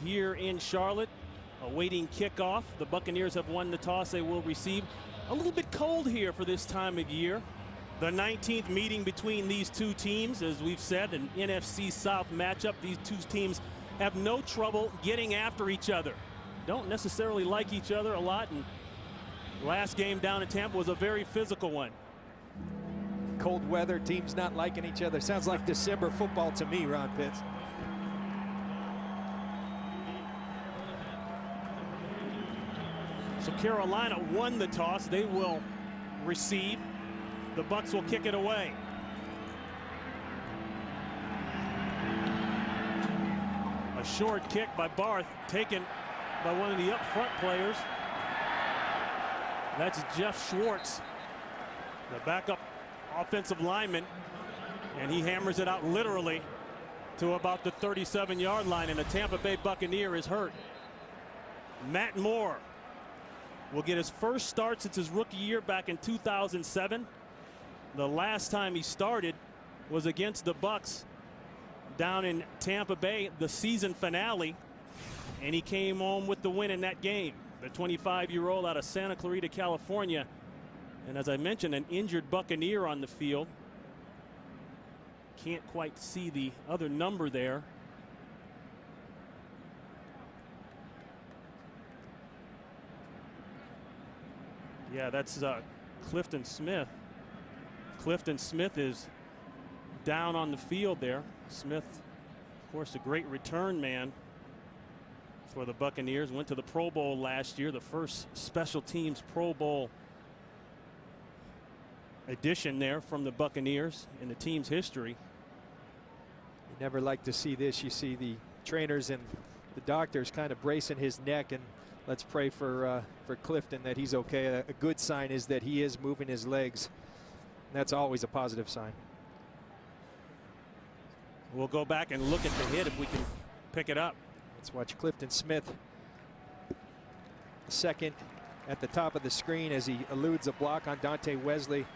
here in Charlotte, awaiting kickoff. The Buccaneers have won the toss. They will receive. A little bit cold here for this time of year. The 19th meeting between these two teams, as we've said, an NFC South matchup. These two teams have no trouble getting after each other. Don't necessarily like each other a lot, and last game down in Tampa was a very physical one. Cold weather, teams not liking each other. Sounds like December football to me, Ron Pitts. So Carolina won the toss. They will receive. The Bucs will kick it away. A short kick by Barth, taken by one of the up front players. That's Jeff Schwartz, the backup offensive lineman, and he hammers it out literally to about the 37-yard line, and the Tampa Bay Buccaneer is hurt. Matt Moore will get his first start since his rookie year back in 2007. The last time he started was against the Bucs down in Tampa Bay, the season finale, and he came home with the win in that game. The 25-year-old out of Santa Clarita, California, and as I mentioned, an injured Buccaneer on the field. Can't quite see the other number there. Yeah, that's Clifton Smith. Clifton Smith is down on the field there. Smith, of course, a great return man for the Buccaneers. Went to the Pro Bowl last year, the first special teams Pro Bowl addition there from the Buccaneers in the team's history. You never like to see this. You see the trainers and the doctors kind of bracing his neck, and let's pray for Clifton that he's okay. A good sign is that he is moving his legs. That's always a positive sign. We'll go back and look at the hit if we can pick it up. Let's watch Clifton Smith. Second at the top of the screen as he eludes a block on Dante Wesley.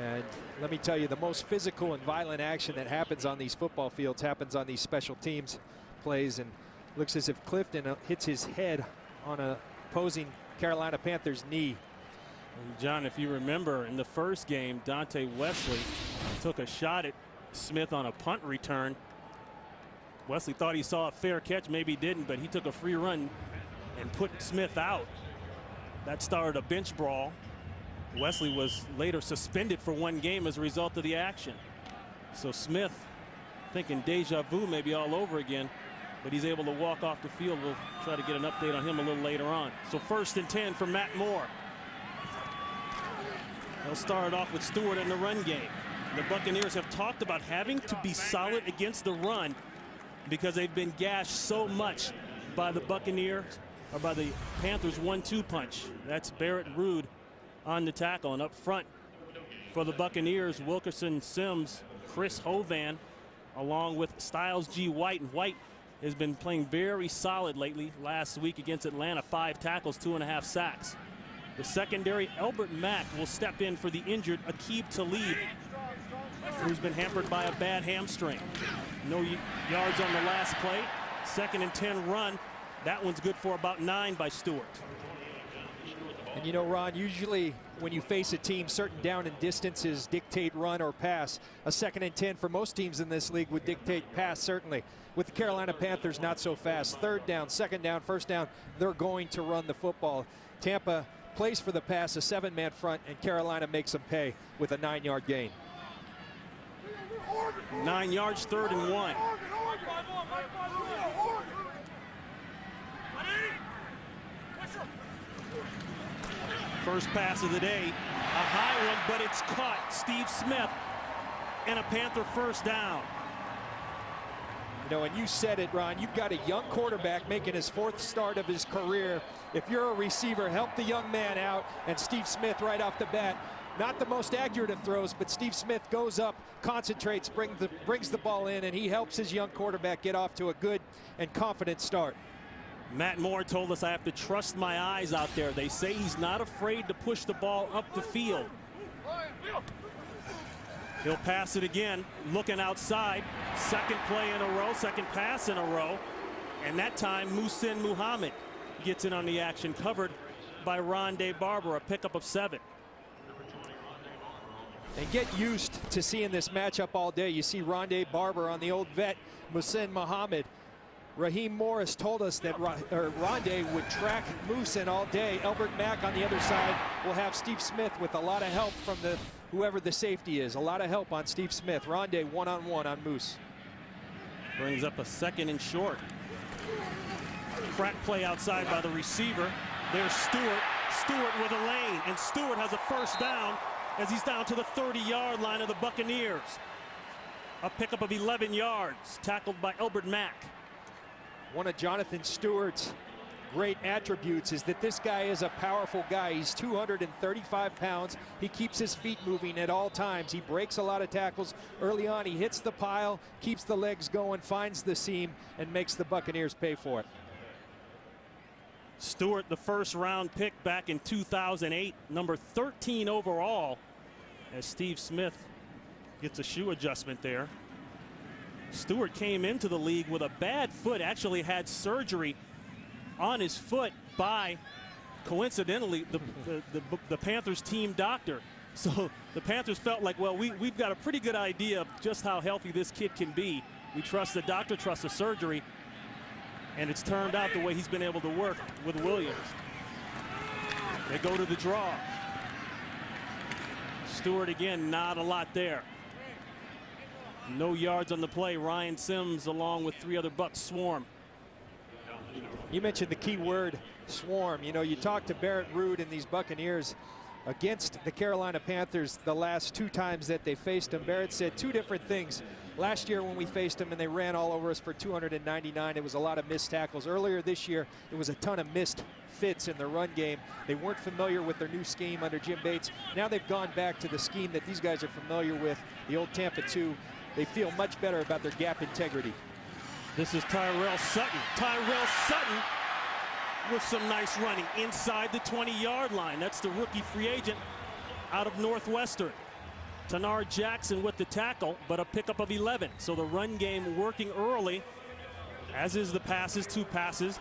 And let me tell you, the most physical and violent action that happens on these football fields happens on these special teams plays, and looks as if Clifton hits his head on a opposing Carolina Panthers knee. And John, if you remember in the first game, Dante Wesley took a shot at Smith on a punt return. Wesley thought he saw a fair catch, maybe he didn't, but he took a free run and put Smith out. That started a bench brawl. Wesley was later suspended for one game as a result of the action. So Smith, thinking deja vu maybe all over again, but he's able to walk off the field. We'll try to get an update on him a little later on. So 1st and 10 for Matt Moore. They'll start off with Stewart in the run game. The Buccaneers have talked about having to be solid against the run because they've been gashed so much by the Buccaneers, or by the Panthers 1-2 punch. That's Barrett Ruud on the tackle, and up front for the Buccaneers, Wilkerson, Sims, Chris Hovan, along with Styles G. White. And White has been playing very solid lately. Last week against Atlanta, 5 tackles, 2.5 sacks. The secondary, Elbert Mack will step in for the injured Aqib Talib, who's been hampered by a bad hamstring. No yards on the last play. 2nd and 10 run. That one's good for about 9 by Stewart. And you know, Ron, usually when you face a team, certain down and distances dictate run or pass. A 2nd and 10 for most teams in this league would dictate pass, certainly. With the Carolina Panthers, not so fast. 3rd down, 2nd down, 1st down, they're going to run the football. Tampa plays for the pass, a 7-man front, and Carolina makes them pay with a 9-yard gain. 9 yards, 3rd and 1. First pass of the day, a high one, but it's caught. Steve Smith, and a Panther 1st down. You know, and you said it, Ron, you've got a young quarterback making his 4th start of his career. If you're a receiver, help the young man out, and Steve Smith right off the bat, not the most accurate of throws, but Steve Smith goes up, concentrates, brings the ball in, and he helps his young quarterback get off to a good and confident start. Matt Moore told us I have to trust my eyes out there. They say he's not afraid to push the ball up the field. He'll pass it again, looking outside. 2nd play in a row, 2nd pass in a row. And that time, Muhsin Muhammad gets in on the action, covered by Rondé Barber, a pickup of 7. And get used to seeing this matchup all day. You see Rondé Barber on the old vet, Muhsin Muhammad. Raheem Morris told us that Rondé would track Muhsin all day. Albert Mack on the other side will have Steve Smith with a lot of help from whoever the safety is. A lot of help on Steve Smith. Rondé one-on-one on Moose. Brings up a 2nd and short. Crack play outside by the receiver. There's Stewart. Stewart with a lane, and Stewart has a first down as he's down to the 30-yard line of the Buccaneers. A pickup of 11 yards, tackled by Albert Mack. One of Jonathan Stewart's great attributes is that this guy is a powerful guy. He's 235 pounds. He keeps his feet moving at all times. He breaks a lot of tackles early on. He hits the pile, keeps the legs going, finds the seam, and makes the Buccaneers pay for it. Stewart, the 1st-round pick back in 2008, number 13 overall, as Steve Smith gets a shoe adjustment there. Stewart came into the league with a bad foot, actually had surgery on his foot by, coincidentally, the Panthers team doctor. So the Panthers felt like, well, we've got a pretty good idea of just how healthy this kid can be. We trust the doctor, trust the surgery, and it's turned out the way he's been able to work with Williams. They go to the draw. Stewart again, not a lot there. No yards on the play. Ryan Sims along with 3 other Bucs swarm. You mentioned the key word, swarm. You know, you talk to Barrett Ruud and these Buccaneers against the Carolina Panthers the last 2 times that they faced them. Barrett said 2 different things. Last year when we faced them and they ran all over us for 299, it was a lot of missed tackles. Earlier this year, it was a ton of missed fits in the run game. They weren't familiar with their new scheme under Jim Bates. Now they've gone back to the scheme that these guys are familiar with, the old Tampa 2. They feel much better about their gap integrity. This is Tyrell Sutton. Tyrell Sutton with some nice running inside the 20-yard line. That's the rookie free agent out of Northwestern. Tanar Jackson with the tackle, but a pickup of 11. So the run game working early, as is the passes, 2 passes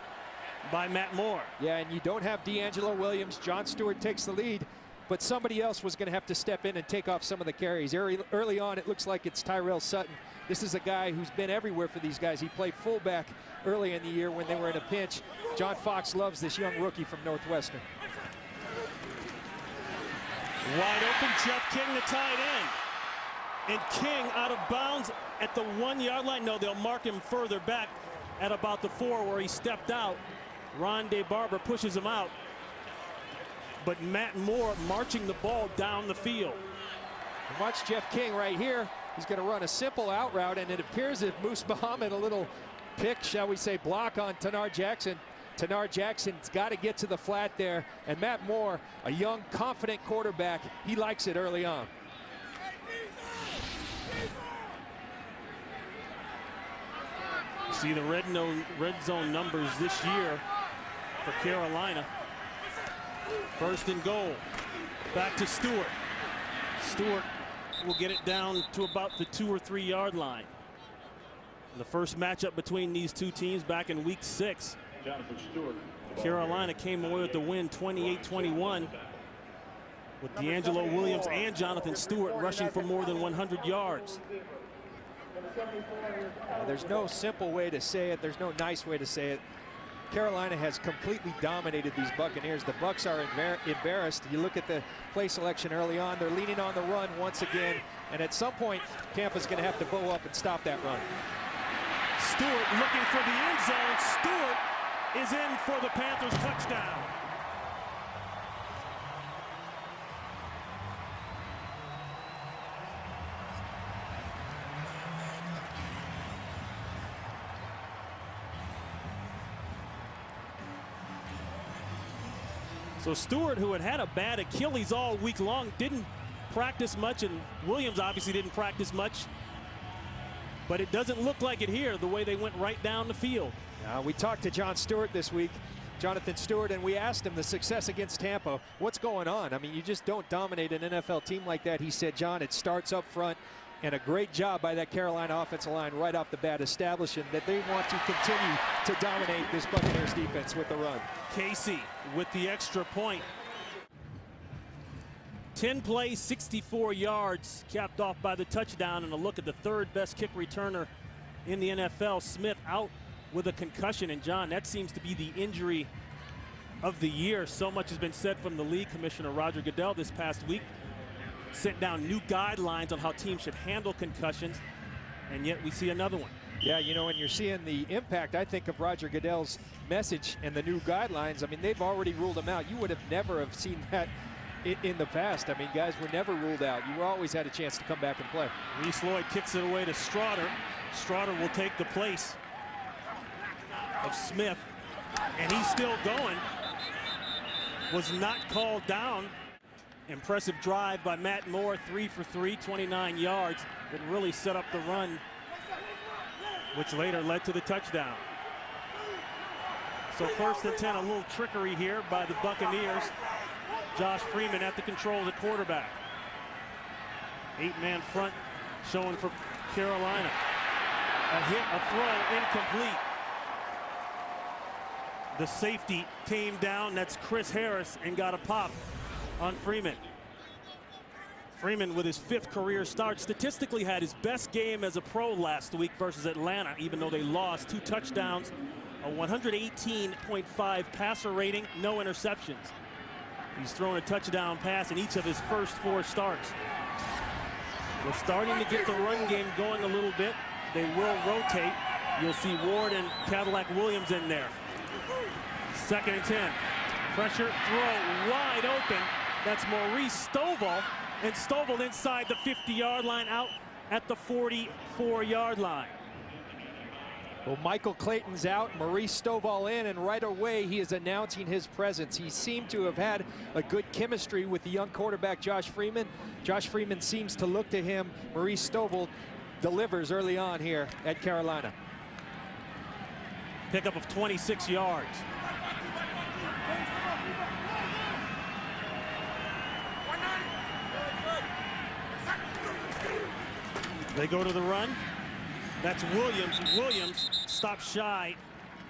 by Matt Moore. Yeah, and you don't have D'Angelo Williams. John Stewart takes the lead, but somebody else was going to have to step in and take off some of the carries. Early on, it looks like it's Tyrell Sutton. This is a guy who's been everywhere for these guys. He played fullback early in the year when they were in a pinch. John Fox loves this young rookie from Northwestern. Wide open, Jeff King, the tight end. And King out of bounds at the 1-yard line. No, they'll mark him further back at about the 4 where he stepped out. Rondé Barber pushes him out. But Matt Moore marching the ball down the field. Watch Jeff King right here. He's going to run a simple out route, and it appears that Moose Muhammad, a little pick, shall we say, block on Tanar Jackson. Tanar Jackson's got to get to the flat there, and Matt Moore, a young, confident quarterback, he likes it early on. See the red zone numbers this year for Carolina. 1st and goal. Back to Stewart. Stewart will get it down to about the 2 or 3 yard line. The first matchup between these 2 teams back in week 6. Carolina came away with the win 28-21 with D'Angelo Williams and Jonathan Stewart rushing for more than 100 yards. There's no simple way to say it. There's no nice way to say it. Carolina has completely dominated these Buccaneers. The Bucs are embarrassed. You look at the play selection early on. They're leaning on the run once again. And at some point, Tampa's going to have to bow up and stop that run. Stewart looking for the end zone. Stewart is in for the Panthers touchdown. So Stewart, who had a bad Achilles all week long, didn't practice much, and Williams obviously didn't practice much. But it doesn't look like it here, the way they went right down the field. We talked to John Stewart this week, Jonathan Stewart, and we asked him the success against Tampa. What's going on? I mean, you just don't dominate an NFL team like that. He said, John, it starts up front. And a great job by that Carolina offensive line right off the bat, establishing that they want to continue to dominate this Buccaneers defense with the run. Casey with the extra point. 10 plays, 64 yards, capped off by the touchdown. And a look at the third best kick returner in the NFL, Smith, out with a concussion. And John, that seems to be the injury of the year. So much has been said from the league. Commissioner Roger Goodell this past week sent down new guidelines on how teams should handle concussions, and yet we see another one. Yeah, you know, and you're seeing the impact, I think, of Roger Goodell's message and the new guidelines. I mean, they've already ruled them out. You would have never have seen that in the past. I mean, guys were never ruled out. You always had a chance to come back and play. Reese Lloyd kicks it away to Straughter. Straughter will take the place of Smith, and he's still going. Was not called down. Impressive drive by Matt Moore, 3 for 3, 29 yards. It really set up the run, which later led to the touchdown. So 1st and 10, a little trickery here by the Buccaneers. Josh Freeman at the controls at quarterback. 8-man front showing for Carolina. A hit, a throw, incomplete. The safety came down, that's Chris Harris, and got a pop on Freeman. Freeman with his 5th career start, statistically had his best game as a pro last week versus Atlanta, even though they lost. 2 touchdowns, a 118.5 passer rating, no interceptions. He's thrown a touchdown pass in each of his first 4 starts. We're starting to get the run game going a little bit. They will rotate. You'll see Ward and Cadillac Williams in there. 2nd and 10. Pressure, throw wide open. That's Maurice Stovall, and Stovall inside the 50-yard line, out at the 44-yard line. Well, Michael Clayton's out, Maurice Stovall in, and right away he is announcing his presence. He seemed to have had a good chemistry with the young quarterback Josh Freeman. Josh Freeman seems to look to him. Maurice Stovall delivers early on here at Carolina. Pickup of 26 yards. They go to the run. That's Williams. Williams stops shy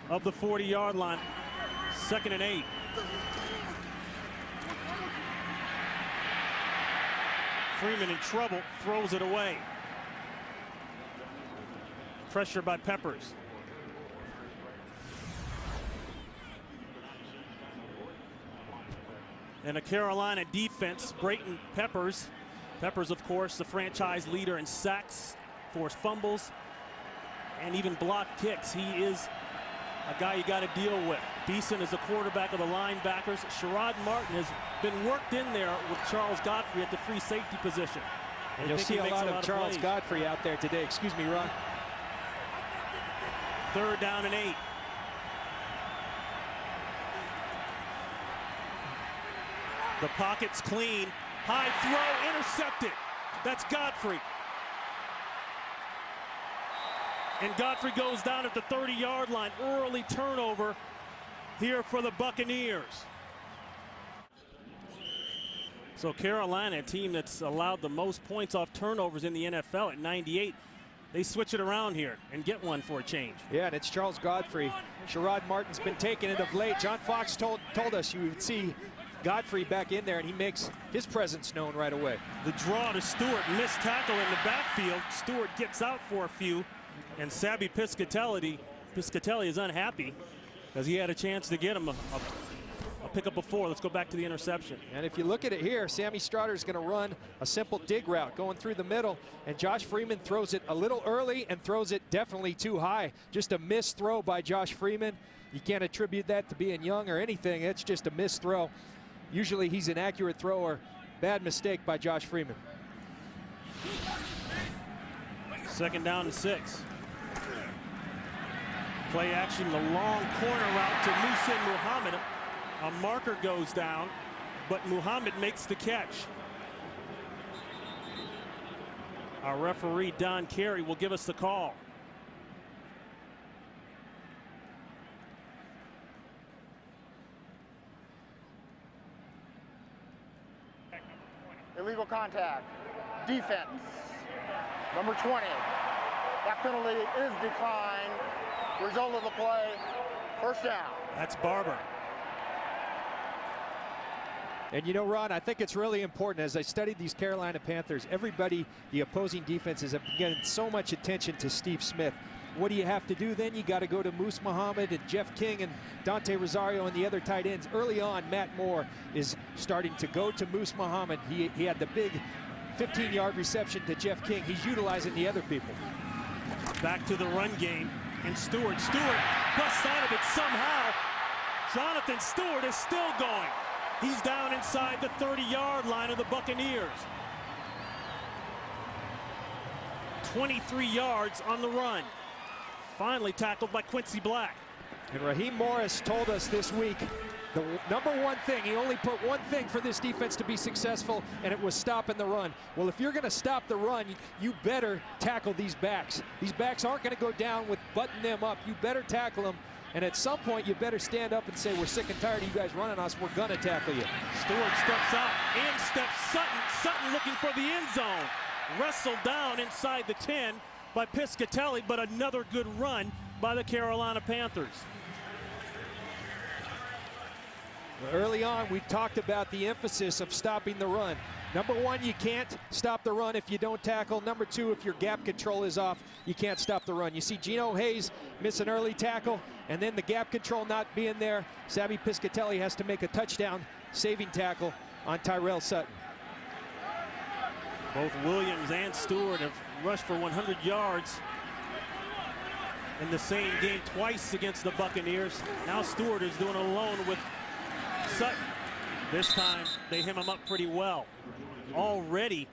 of the 40-yard line. 2nd and 8. Freeman in trouble, throws it away. Pressure by Peppers. And a Carolina defense, Brayton Peppers. Peppers, of course, the franchise leader in sacks, forced fumbles, and even blocked kicks. He is a guy you got to deal with. Beeson is the quarterback of the linebackers. Sherrod Martin has been worked in there with Charles Godfrey at the free safety position. You'll see a lot of Charles Godfrey out there today. Excuse me, Ron. 3rd down and 8. The pocket's clean. High throw, intercepted. That's Godfrey. And Godfrey goes down at the 30-yard line. Early turnover here for the Buccaneers. So Carolina, a team that's allowed the most points off turnovers in the NFL at 98. They switch it around here and get one for a change. Yeah, and it's Charles Godfrey. Sherrod Martin's been taking it of late. John Fox told us you would see Godfrey back in there, and he makes his presence known right away. The draw to Stewart, missed tackle in the backfield. Stewart gets out for a few, and Sabby Piscatelli is unhappy because he had a chance to get him a pickup before. Let's go back to the interception. And if you look at it here, Sammy Straughter is going to run a simple dig route going through the middle, and Josh Freeman throws it a little early and throws it definitely too high. Just a missed throw by Josh Freeman. You can't attribute that to being young or anything. It's just a missed throw. Usually he's an accurate thrower. Bad mistake by Josh Freeman. 2nd down and 6. Play action, the long corner route to Muhsin Muhammad. A marker goes down, but Muhammad makes the catch. Our referee, Don Carey, will give us the call. Illegal contact. Defense. Number 20. That penalty is declined. Result of the play, first down. That's Barber. And you know, Ron, I think it's really important. As I studied these Carolina Panthers, everybody, the opposing defenses, have given so much attention to Steve Smith. What do you have to do then? You got to go to Moose Muhammad and Jeff King and Dante Rosario and the other tight ends. Early on, Matt Moore is starting to go to Moose Muhammad. He had the big 15-yard reception to Jeff King. He's utilizing the other people. Back to the run game. And Stewart busts out of it somehow. Jonathan Stewart is still going. He's down inside the 30-yard line of the Buccaneers. 23 yards on the run. Finally tackled by Quincy Black. And Raheem Morris told us this week the number one thing, he only put one thing for this defense to be successful, and it was stopping the run. Well, if you're going to stop the run, you better tackle these backs. These backs aren't going to go down with butting them up. You better tackle them. And at some point, you better stand up and say, we're sick and tired of you guys running us. We're going to tackle you. Stewart steps out. In steps Sutton. Sutton looking for the end zone. Wrestled down inside the 10 by Piscatelli, but another good run by the Carolina Panthers. Early on, we talked about the emphasis of stopping the run. Number one, you can't stop the run if you don't tackle. Number two, if your gap control is off, you can't stop the run. You see Geno Hayes miss an early tackle, and then the gap control not being there. Savvy Piscatelli has to make a touchdown saving tackle on Tyrell Sutton. Both Williams and Stewart have rushed for 100 yards in the same game twice against the Buccaneers. Now Stewart is doing it alone with Sutton. This time they hem him up pretty well. Already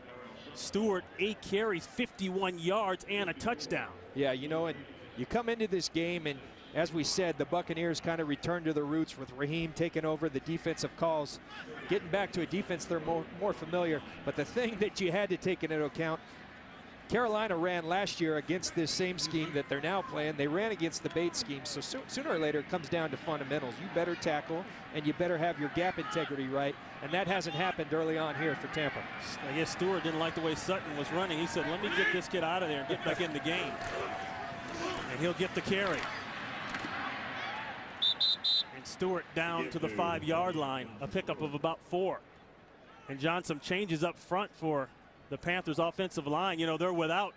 Stewart 8 carries, 51 yards and a touchdown. Yeah, you know, and you come into this game, and as we said, the Buccaneers kind of returned to their roots with Raheem taking over the defensive calls, getting back to a defense they're more familiar. But the thing that you had to take into account, Carolina ran last year against this same scheme that they're now playing. They ran against the bait scheme, so sooner or later it comes down to fundamentals. You better tackle, and you better have your gap integrity right, and that hasn't happened early on here for Tampa. I guess Stewart didn't like the way Sutton was running. He said, let me get this kid out of there and get back in the game. And he'll get the carry. And Stewart down to the 5-yard line, a pickup of about 4. And Johnson changes up front for the Panthers offensive line. You know, they're without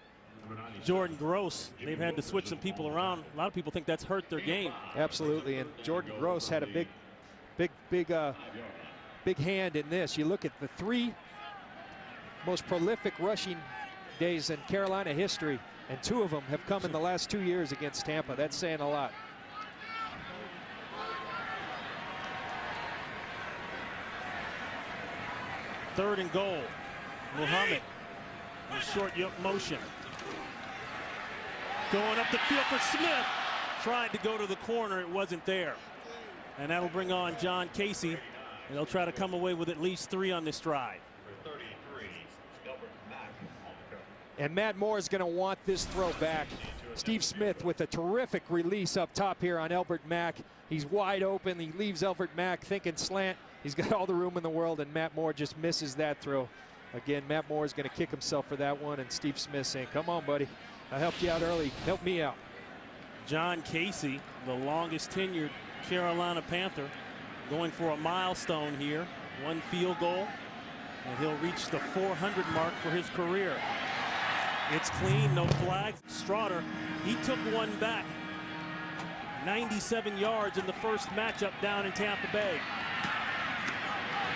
Jordan Gross. They've had to switch some people around. A lot of people think that's hurt their game. Absolutely, and Jordan Gross had a big hand in this. You look at the 3 most prolific rushing days in Carolina history, and 2 of them have come in the last 2 years against Tampa. That's saying a lot. Third and goal. Muhammad in short motion. Going up the field for Smith. Tried to go to the corner. It wasn't there. And that'll bring on John Casey. And they'll try to come away with at least 3 on this drive. And Matt Moore is going to want this throw back. Steve Smith with a terrific release up top here on Elbert Mack. He's wide open. He leaves Elbert Mack thinking slant. He's got all the room in the world, and Matt Moore just misses that throw. Again, Matt Moore is going to kick himself for that one, and Steve Smith saying, come on, buddy. I helped you out early. Help me out. John Casey, the longest tenured Carolina Panther, going for a milestone here. 1 field goal, and he'll reach the 400 mark for his career. It's clean, no flags. Straughter, he took one back. 97 yards in the first matchup down in Tampa Bay.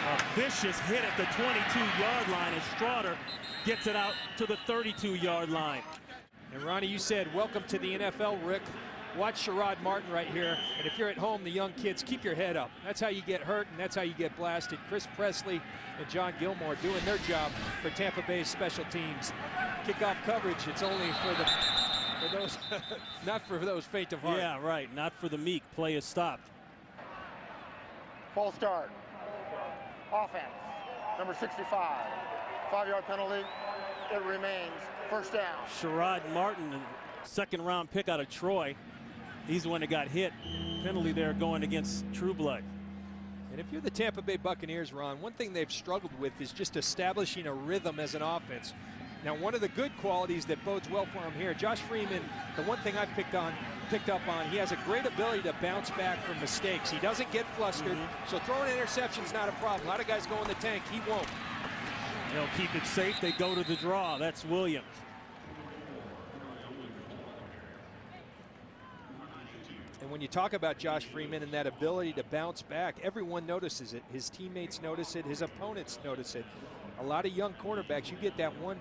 A vicious hit at the 22-yard line as Straughter gets it out to the 32-yard line. And Ronnie, you said welcome to the NFL, Rick. Watch Sherrod Martin right here. And if you're at home, the young kids, keep your head up. That's how you get hurt, and that's how you get blasted. Chris Presley and John Gilmore doing their job for Tampa Bay's special teams. Kickoff coverage, it's only for those, not for those faint of heart. Yeah, right, not for the meek. Play is stopped. False start. Offense, number 65. 5-yard penalty. It remains first down. Sherrod Martin, second-round pick out of Troy. He's the one that got hit. Penalty there going against Trueblood. And if you're the Tampa Bay Buccaneers, Ron, one thing they've struggled with is just establishing a rhythm as an offense. Now, one of the good qualities that bodes well for him here, Josh Freeman, the one thing I've picked up on, he has a great ability to bounce back from mistakes. He doesn't get flustered, so throwing an interception's not a problem. A lot of guys go in the tank, he won't. They'll keep it safe. They go to the draw. That's Williams. And when you talk about Josh Freeman and that ability to bounce back, everyone notices it. His teammates notice it. His opponents notice it. A lot of young quarterbacks, you get that one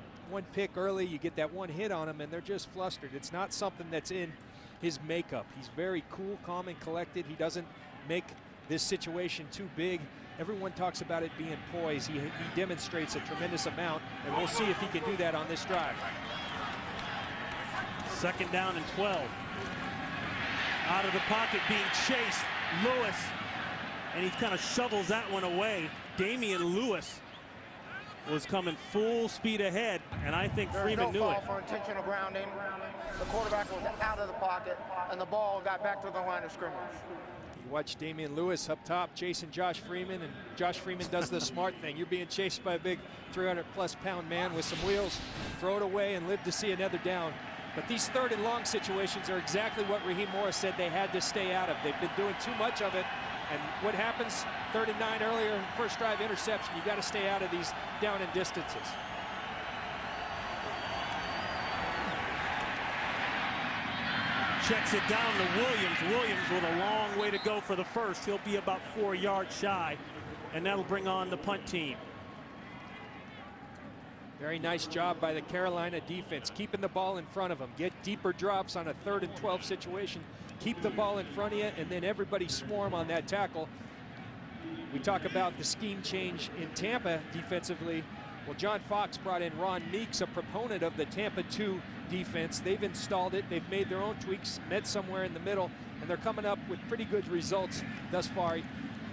pick early, you get that one hit on them, and they're just flustered. It's not something that's in his makeup. He's very cool, calm, and collected. He doesn't make this situation too big. Everyone talks about it being poised. He demonstrates a tremendous amount, and we'll see if he can do that on this drive. 2nd down and 12. Out of the pocket being chased, Lewis, and he kind of shovels that one away. Damian Lewis was coming full speed ahead, and I think Freeman knew it. There's no foul for intentional grounding. The quarterback was out of the pocket, and the ball got back to the line of scrimmage. You watch Damian Lewis up top chasing Josh Freeman, and Josh Freeman does the smart thing. You're being chased by a big 300-plus pound man with some wheels. Throw it away and live to see another down. But these 3rd and long situations are exactly what Raheem Morris said they had to stay out of. They've been doing too much of it. And what happens? 3rd and 9 earlier, first drive interception. You got to stay out of these down and distances. Checks it down to Williams. Williams with a long way to go for the first. He'll be about 4 yards shy, and that'll bring on the punt team. Very nice job by the Carolina defense, keeping the ball in front of them. Get deeper drops on a 3rd and 12 situation. Keep the ball in front of you, and then everybody swarm on that tackle. We talk about the scheme change in Tampa defensively. Well, John Fox brought in Ron Meeks, a proponent of the Tampa 2 defense. They've installed it. They've made their own tweaks, met somewhere in the middle, and they're coming up with pretty good results thus far,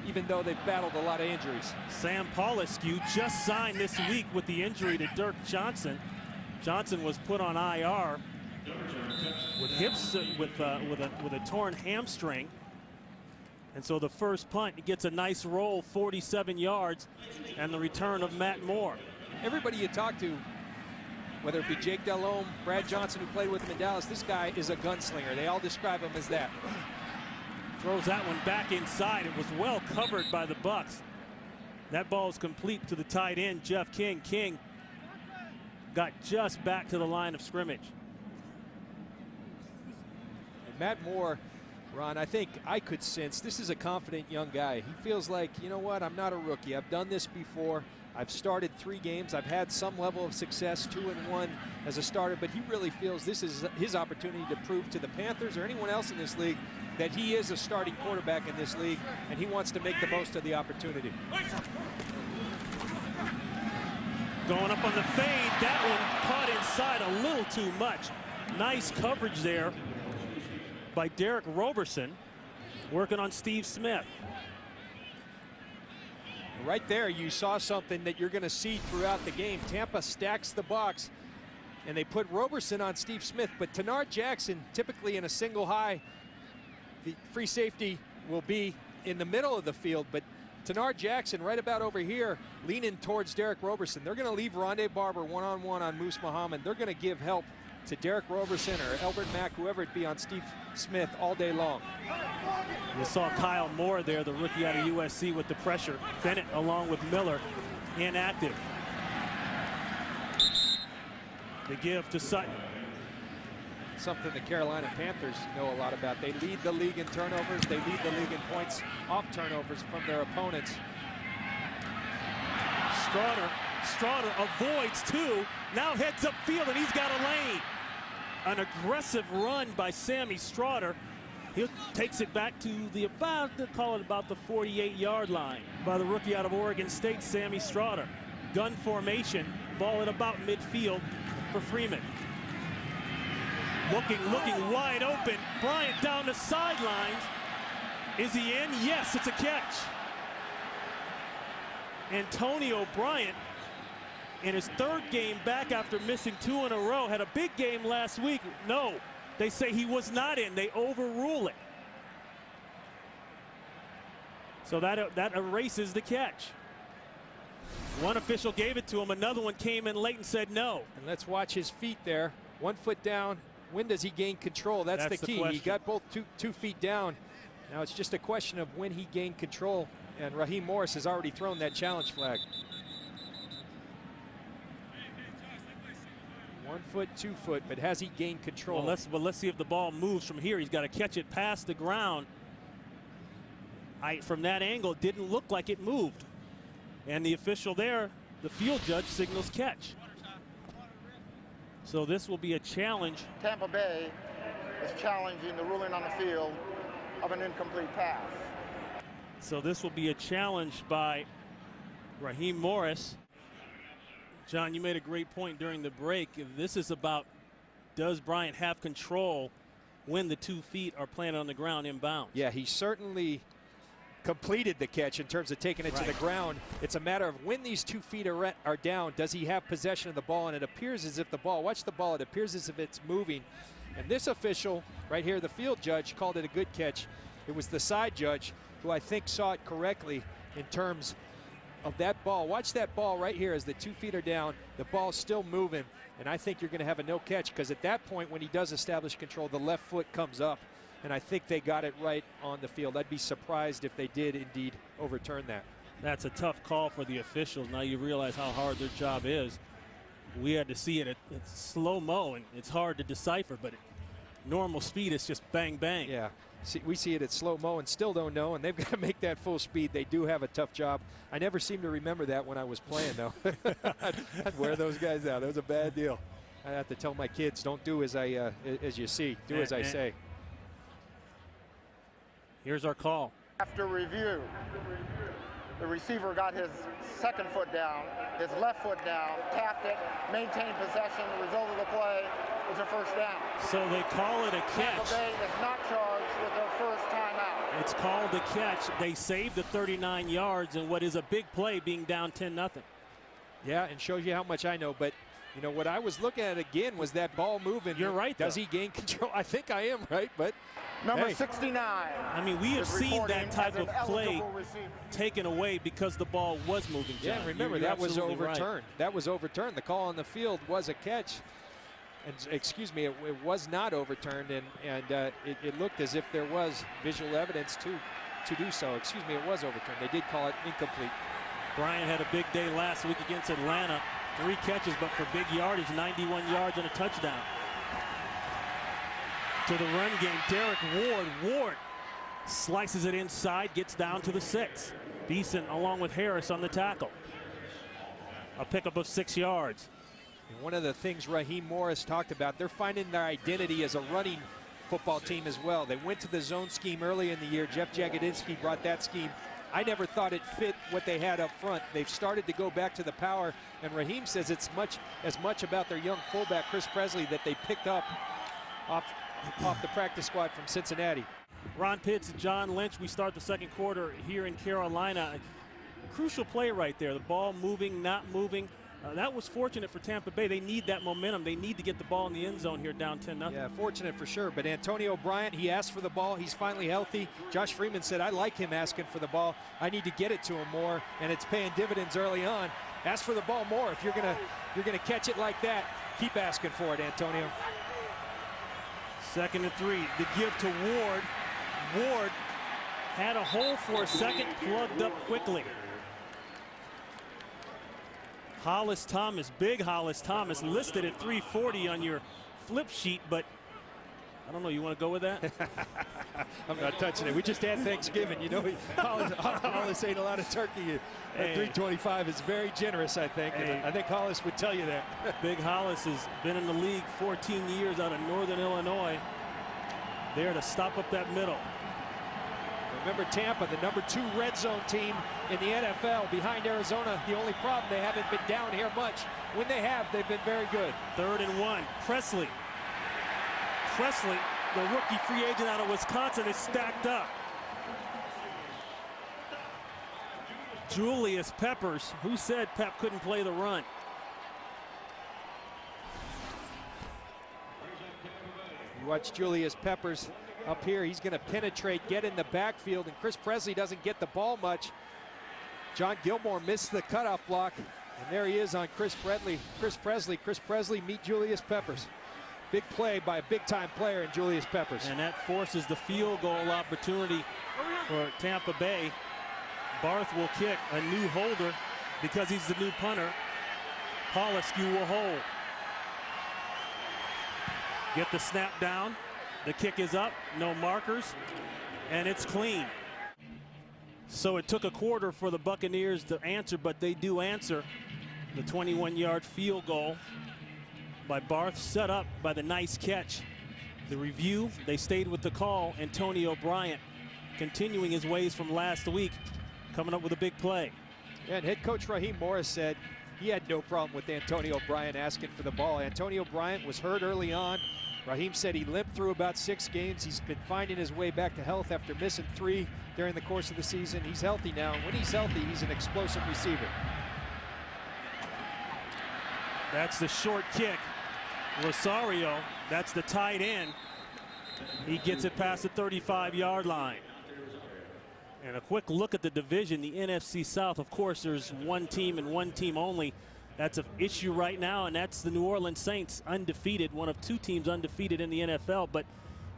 even though they've battled a lot of injuries. Sam Pauliscu just signed this week with the injury to Dirk Johnson. Johnson was put on IR with hips with a torn hamstring, and so the first punt gets a nice roll, 47 yards, and the return of Matt Moore. Everybody you talk to, whether it be Jake Delhomme, Brad Johnson, who played with him in Dallas, this guy is a gunslinger. They all describe him as that. Throws that one back inside. It was well covered by the Bucs. That ball is complete to the tight end, Jeff King. King got just back to the line of scrimmage. And Matt Moore, Ron, I think I could sense this is a confident young guy. He feels like, you know what, I'm not a rookie. I've done this before. I've started 3 games. I've had some level of success, 2-1 as a starter, but he really feels this is his opportunity to prove to the Panthers or anyone else in this league that he is a starting quarterback in this league, and he wants to make the most of the opportunity. Going up on the fade, that one caught inside a little too much. Nice coverage there by Derek Roberson, working on Steve Smith. Right there, you saw something that you're going to see throughout the game. Tampa stacks the box, and they put Roberson on Steve Smith, but Tenard Jackson, typically in a single high, the free safety will be in the middle of the field, but Tenard Jackson right about over here leaning towards Derek Roberson. They're going to leave Rondé Barber one-on-one on Moose Muhammad. They're going to give help to Derek Roberson or Albert Mack, whoever it be, on Steve Smith all day long. You saw Kyle Moore there, the rookie out of USC, with the pressure. Bennett along with Miller inactive. The give to Sutton. Something the Carolina Panthers know a lot about. They lead the league in turnovers. They lead the league in points off turnovers from their opponents. Straughter avoids 2. Now heads upfield, and he's got a lane. An aggressive run by Sammy Straughter. He takes it back to the about the 48-yard line by the rookie out of Oregon State, Sammy Straughter. Gun formation, ball at about midfield for Freeman. Looking wide open. Bryant down the sidelines. Is he in? Yes, it's a catch. Antonio Bryant, in his 3rd game back after missing 2 in a row, had a big game last week. No, they say he was not in. They overrule it. So that erases the catch. One official gave it to him. Another one came in late and said no. And let's watch his feet there. 1 foot down. When does he gain control? That's the key. He got both two feet down. Now it's just a question of when he gained control. And Raheem Morris has already thrown that challenge flag. 1 foot, 2 foot, but has he gained control? Well, let's see if the ball moves from here. He's got to catch it past the ground. From that angle, it didn't look like it moved. And the official there, the field judge, signals catch. So this will be a challenge. Tampa Bay is challenging the ruling on the field of an incomplete pass. So this will be a challenge by Raheem Morris. John, you made a great point during the break. This is about, does Bryant have control when the 2 feet are planted on the ground inbounds? Yeah, he certainly completed the catch in terms of taking it to the ground. It's a matter of when these 2 feet are down, does he have possession of the ball? And it appears as if the ball, watch the ball, it appears as if it's moving. And this official right here, the field judge, called it a good catch. It was the side judge who I think saw it correctly in terms of that ball. Watch that ball right here as the 2 feet are down. The ball's still moving, and I think you're going to have a no catch, because at that point when he does establish control, the left foot comes up. And I think they got it right on the field. I'd be surprised if they did indeed overturn that. That's a tough call for the officials. Now you realize how hard their job is. We had to see it at slow-mo, and it's hard to decipher, but at normal speed, it's just bang, bang. Yeah, we see it at slow-mo and still don't know, and they've got to make that full speed. They do have a tough job. I never seem to remember that when I was playing, though. I'd wear those guys out. That was a bad deal. I have to tell my kids, don't do as you see. Do as I say. Here's our call. After review, the receiver got his second foot down, his left foot down, tapped it, maintained possession. The result of the play was a first down. So they call it a catch. Tampa Bay is not charged with their first timeout. It's called a catch. They saved the 39 yards in what is a big play, being down 10-0. Yeah, and shows you how much I know. But you know what I was looking at again was that ball moving. You're right. Does he gain control? I think I am right, but number 69. I mean, we have seen that type of play taken away because the ball was moving. John. Yeah, remember that was overturned. Right. That was overturned. The call on the field was a catch. And excuse me, it was not overturned, and it looked as if there was visual evidence to do so. Excuse me, it was overturned. They did call it incomplete. Bryant had a big day last week against Atlanta. 3 catches, but for big yardage, 91 yards and a touchdown. To the run game, Derek Ward. Ward slices it inside, gets down to the 6. Beeson along with Harris on the tackle. A pickup of 6 yards. And one of the things Raheem Morris talked about, they're finding their identity as a running football team as well. They went to the zone scheme early in the year. Jeff Jagodinski brought that scheme. I never thought it fit what they had up front. They've started to go back to the power, and Raheem says it's as much about their young fullback, Chris Presley, that they picked up off the practice squad from Cincinnati. Ron Pitts, John Lynch, we start the second quarter here in Carolina. Crucial play right there. The ball moving, not moving. That was fortunate for Tampa Bay. They need that momentum. They need to get the ball in the end zone here down 10-0. Yeah, fortunate for sure. But Antonio Bryant, he asked for the ball. He's finally healthy. Josh Freeman said, I like him asking for the ball. I need to get it to him more, and it's paying dividends early on. Ask for the ball more. If you're gonna catch it like that, keep asking for it, Antonio. 2nd and 3. The give to Ward. Ward had a hole for a second, plugged up quickly. Hollis Thomas, big Hollis Thomas, listed at 340 on your flip sheet, but I don't know. You want to go with that? I'm not touching it. We just had Thanksgiving. You know, Hollis ate a lot of turkey. At 325 is very generous, I think. And I think Hollis would tell you that. Big Hollis has been in the league 14 years out of Northern Illinois. There to stop up that middle. Remember Tampa, the number 2 red zone team in the NFL behind Arizona. The only problem, they haven't been down here much. When they have, they've been very good. 3rd and 1. Presley, the rookie free agent out of Wisconsin, is stacked up. Julius Peppers, who said Pep couldn't play the run? You watch Julius Peppers up here. He's going to penetrate, get in the backfield, and Chris Presley doesn't get the ball much. John Gilmore missed the cutoff block, and there he is on Chris Presley. Chris Presley meet Julius Peppers. Big play by a big-time player in Julius Peppers. And that forces the field goal opportunity for Tampa Bay. Barth will kick, a new holder because he's the new punter. Polescu will hold. Get the snap down. The kick is up, no markers, and it's clean. So it took a quarter for the Buccaneers to answer, but they do answer. The 21-yard field goal by Barth, set up by the nice catch. The review, they stayed with the call. Antonio Bryant continuing his ways from last week, coming up with a big play. Yeah, and head coach Raheem Morris said he had no problem with Antonio Bryant asking for the ball. Antonio Bryant was hurt early on. Raheem said he limped through about 6 games. He's been finding his way back to health after missing 3 during the course of the season. He's healthy now. When he's healthy, he's an explosive receiver. That's the short kick. Rosario, that's the tight end. He gets it past the 35-yard line. And a quick look at the division, the NFC South. Of course, there's one team and one team only. That's an issue right now, and that's the New Orleans Saints, undefeated, one of 2 teams undefeated in the NFL, but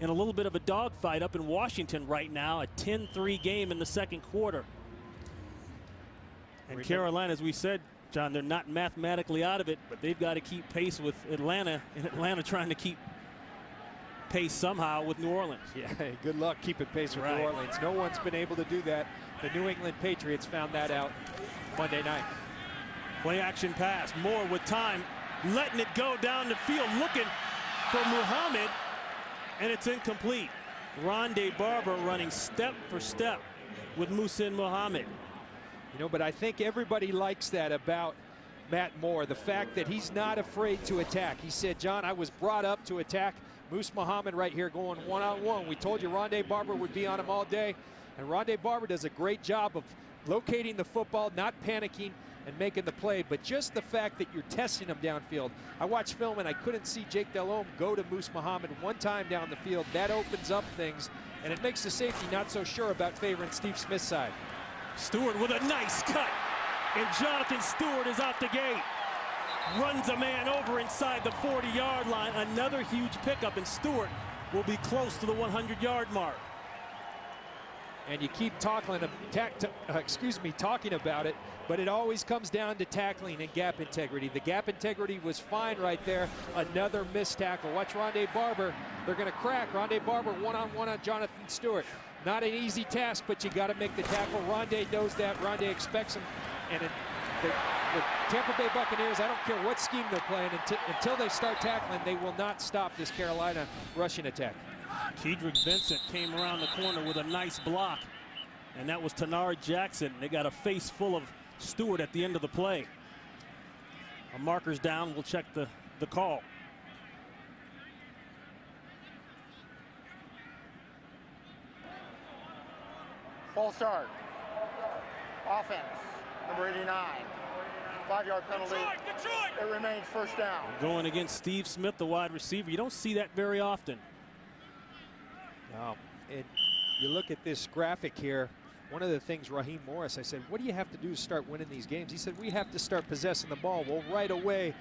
in a little bit of a dogfight up in Washington right now, a 10-3 game in the second quarter. And Carolina, as we said, John, they're not mathematically out of it, but they've got to keep pace with Atlanta, and Atlanta trying to keep pace somehow with New Orleans. Yeah, good luck keeping pace with New Orleans. No one's been able to do that. The New England Patriots found that out Monday night. Play action pass. Moore with time, letting it go down the field, looking for Muhammad, and it's incomplete. Rondé Barber running step for step with Muhsin Muhammad. You know, but I think everybody likes that about Matt Moore, the fact that he's not afraid to attack. He said, John, I was brought up to attack Moose Muhammad right here going one-on-one. We told you Rondé Barber would be on him all day, and Rondé Barber does a great job of locating the football, not panicking, and making the play, but just the fact that you're testing him downfield. I watched film and I couldn't see Jake Delhomme go to Moose Muhammad one time down the field. That opens up things, and it makes the safety not so sure about favoring Steve Smith's side. Stewart with a nice cut, and Jonathan Stewart is out the gate. Runs a man over inside the 40-yard line. Another huge pickup, and Stewart will be close to the 100-yard mark. And you keep talking about it, but it always comes down to tackling and gap integrity. The gap integrity was fine right there. Another missed tackle. Watch Rondé Barber. They're going to crack. Rondé Barber one-on-one on Jonathan Stewart. Not an easy task, but you got to make the tackle. Rondé knows that. Rondé expects him. And the Tampa Bay Buccaneers, I don't care what scheme they're playing, until they start tackling, they will not stop this Carolina rushing attack. Kedrick Vincent came around the corner with a nice block, and that was Tanard Jackson. They got a face full of Stewart at the end of the play. A marker's down. We'll check the call. False start. Offense, number 89. 5-yard penalty. It remains first down. Going against Steve Smith, the wide receiver. You don't see that very often. And you look at this graphic here. One of the things Raheem Morris, I said, what do you have to do to start winning these games? He said, we have to start possessing the ball. Well, right away,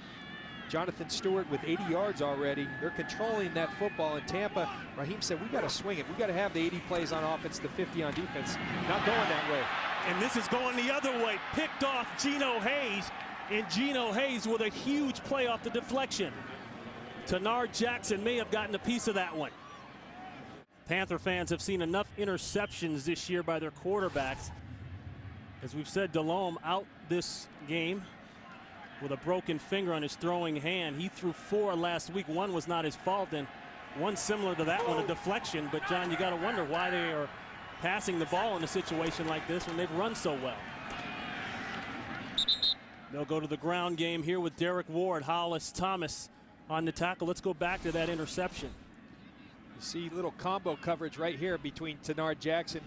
Jonathan Stewart with 80 yards already. They're controlling that football in Tampa. Raheem said, we got to swing it. We got to have the 80 plays on offense, the 50 on defense. Not going that way. And this is going the other way. Picked off Geno Hayes, and Geno Hayes with a huge play off the deflection. Tanard Jackson may have gotten a piece of that one. Panther fans have seen enough interceptions this year by their quarterbacks. As we've said, Delhomme out this game with a broken finger on his throwing hand. He threw 4 last week. 1 was not his fault, and 1 similar to that one, a deflection. But, John, you got to wonder why they are passing the ball in a situation like this when they've run so well. They'll go to the ground game here with Derek Ward, Hollis, Thomas on the tackle. Let's go back to that interception. You see little combo coverage right here between Tanard Jackson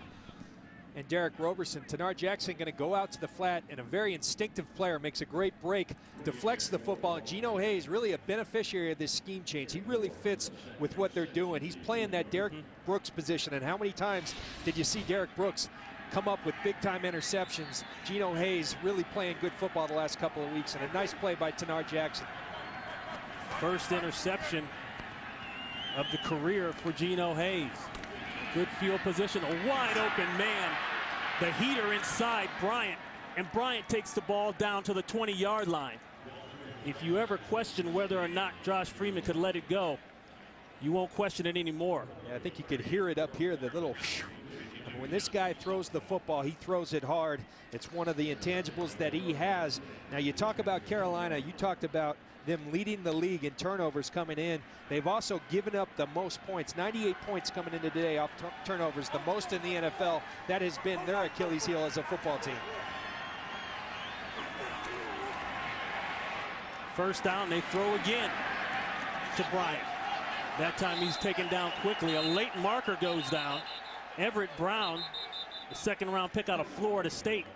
and Derek Roberson. Tanard Jackson going to go out to the flat, and a very instinctive player makes a great break, deflects the football. And Geno Hayes, really a beneficiary of this scheme change. He really fits with what they're doing. He's playing that Derek Brooks position, and how many times did you see Derek Brooks come up with big-time interceptions. Geno Hayes really playing good football the last couple of weeks, and a nice play by Tanar Jackson. First interception of the career for Geno Hayes. Good field position, a wide open man. The heater inside Bryant, and Bryant takes the ball down to the 20-yard line. If you ever question whether or not Josh Freeman could let it go, you won't question it anymore. Yeah, I think you could hear it up here, the little whew. I mean, when this guy throws the football, he throws it hard. It's one of the intangibles that he has. Now, you talk about Carolina, you talked about them leading the league in turnovers coming in. They've also given up the most points, 98 points coming into today off turnovers, the most in the NFL. That has been their Achilles heel as a football team. First down, they throw again to Bryant. That time he's taken down quickly. A late marker goes down. Everett Brown, the second-round pick out of Florida State.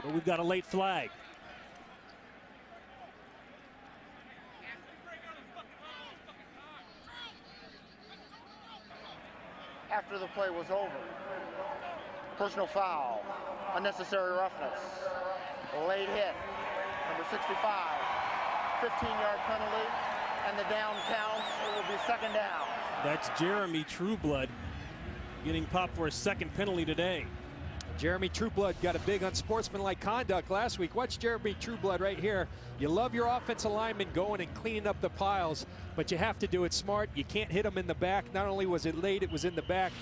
But we've got a late flag. After the play was over, personal foul, unnecessary roughness, late hit, number 65, 15-yard penalty, and the down counts. It will be second down. That's Jeremy Trueblood getting popped for a second penalty today. Jeremy Trueblood got a big unsportsmanlike conduct last week. Watch Jeremy Trueblood right here. You love your offensive linemen going and cleaning up the piles, but you have to do it smart. You can't hit them in the back. Not only was it late, it was in the back.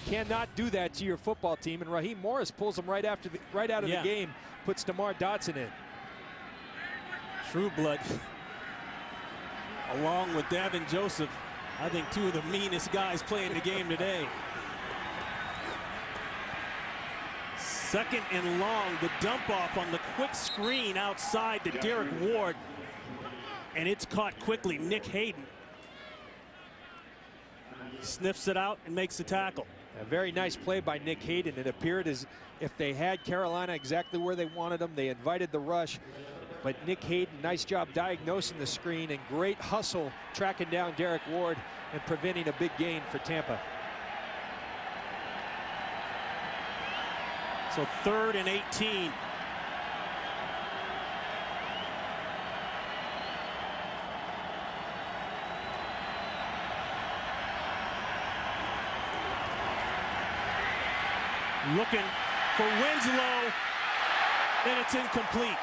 Cannot do that to your football team. And Raheem Morris pulls them right out of the game, puts DeMar Dotson in. Trueblood, along with Davin Joseph, I think two of the meanest guys playing the game today. Second and long, the dump off on the quick screen outside to Derek Ward, and it's caught quickly. Nick Hayden sniffs it out and makes the tackle. A very nice play by Nick Hayden. It appeared as if they had Carolina exactly where they wanted them. They invited the rush, but Nick Hayden, nice job diagnosing the screen, and great hustle tracking down Derek Ward and preventing a big gain for Tampa. So 3rd and 18. Looking for Winslow, and it's incomplete.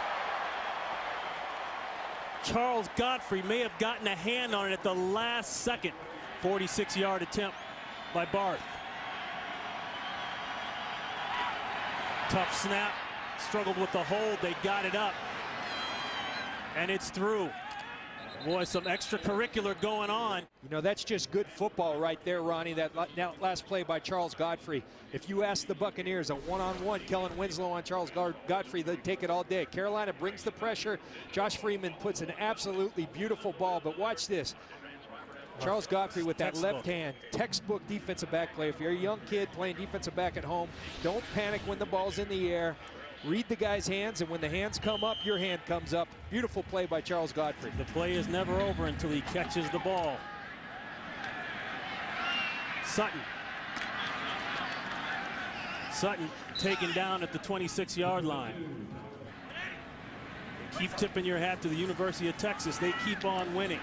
Charles Godfrey may have gotten a hand on it at the last second. 46-yard attempt by Barth. Tough snap, struggled with the hold. They got it up, and it's through. Boy, some extracurricular going on. You know, that's just good football right there, Ronnie. That last play by Charles Godfrey. If you ask the Buccaneers a one-on-one, Kellen Winslow on Charles Godfrey, they'd take it all day. Carolina brings the pressure. Josh Freeman puts an absolutely beautiful ball, but watch this. Charles Godfrey with that left hand, textbook defensive back play. If you're a young kid playing defensive back at home, don't panic when the ball's in the air. Read the guy's hands, and when the hands come up, your hand comes up. Beautiful play by Charles Godfrey. The play is never over until he catches the ball. Sutton taken down at the 26-yard line. Keep tipping your hat to the University of Texas. They keep on winning.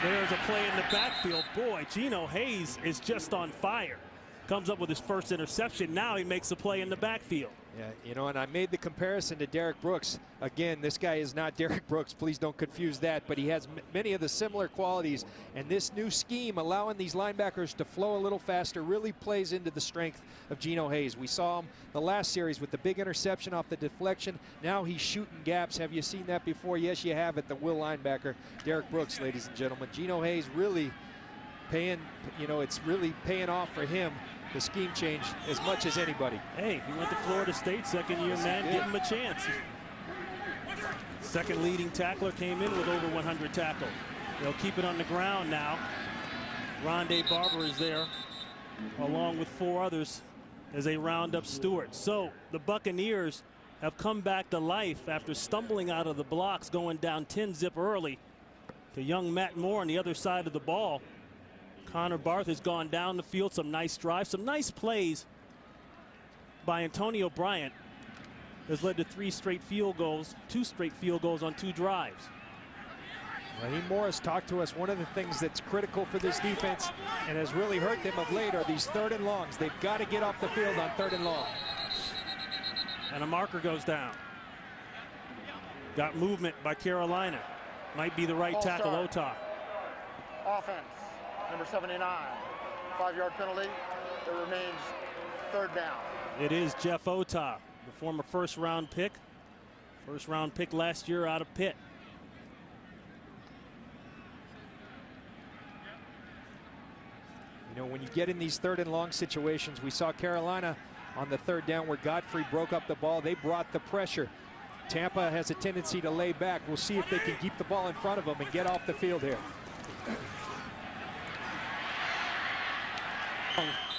There's a play in the backfield. Boy, Geno Hayes is just on fire. Comes up with his first interception. Now he makes a play in the backfield. Yeah, you know, and I made the comparison to Derek Brooks. Again, this guy is not Derek Brooks. Please don't confuse that. But he has many of the similar qualities. And this new scheme, allowing these linebackers to flow a little faster, really plays into the strength of Geno Hayes. We saw him the last series with the big interception off the deflection. Now he's shooting gaps. Have you seen that before? Yes, you have, at the will linebacker, Derek Brooks, ladies and gentlemen. Geno Hayes really paying, you know, it's really paying off for him. The scheme change as much as anybody. Hey, he went to Florida State, second-year man. Give him a chance. Second leading tackler came in with over 100 tackles. They'll keep it on the ground now. Rondé Barber is there, along with 4 others, as they round up Stewart. So the Buccaneers have come back to life after stumbling out of the blocks, going down 10-zip early to young Matt Moore on the other side of the ball. Connor Barth has gone down the field. Some nice drives, some nice plays by Antonio Bryant has led to 2 straight field goals on 2 drives. Raheem Morris talked to us. One of the things that's critical for this defense and has really hurt them of late are these 3rd and longs. They've got to get off the field on 3rd and long. And a marker goes down. Got movement by Carolina. Might be the right tackle, Otah. Offense, number 79. 5-yard penalty. It remains 3rd down. It is Jeff Otah, the former first-round pick. First-round pick last year out of Pitt. You know, when you get in these 3rd and long situations, we saw Carolina on the 3rd down where Godfrey broke up the ball. They brought the pressure. Tampa has a tendency to lay back. We'll see if they can keep the ball in front of them and get off the field here.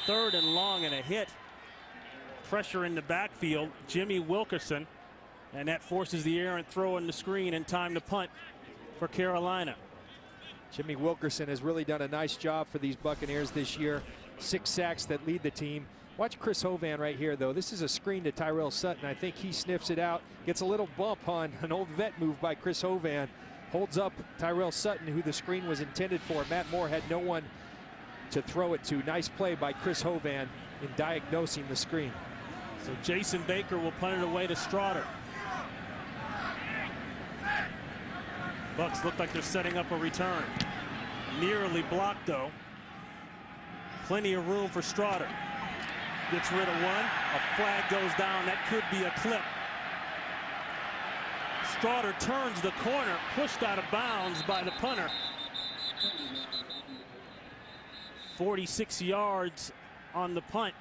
3rd and long and a hit. Pressure in the backfield. Jimmy Wilkerson. And that forces the errant throw in the screen and time to punt for Carolina. Jimmy Wilkerson has really done a nice job for these Buccaneers this year. 6 sacks that lead the team. Watch Chris Hovan right here, though. This is a screen to Tyrell Sutton. I think he sniffs it out, gets a little bump on an old vet move by Chris Hovan. Holds up Tyrell Sutton, who the screen was intended for. Matt Moore had no one to throw it to. Nice play by Chris Hovan in diagnosing the screen. So Jason Baker will punt it away to Straughter. Bucs look like they're setting up a return. Nearly blocked, though. Plenty of room for Straughter. Gets rid of one. A flag goes down. That could be a clip. Straughter turns the corner, pushed out of bounds by the punter. 46 yards on the punt.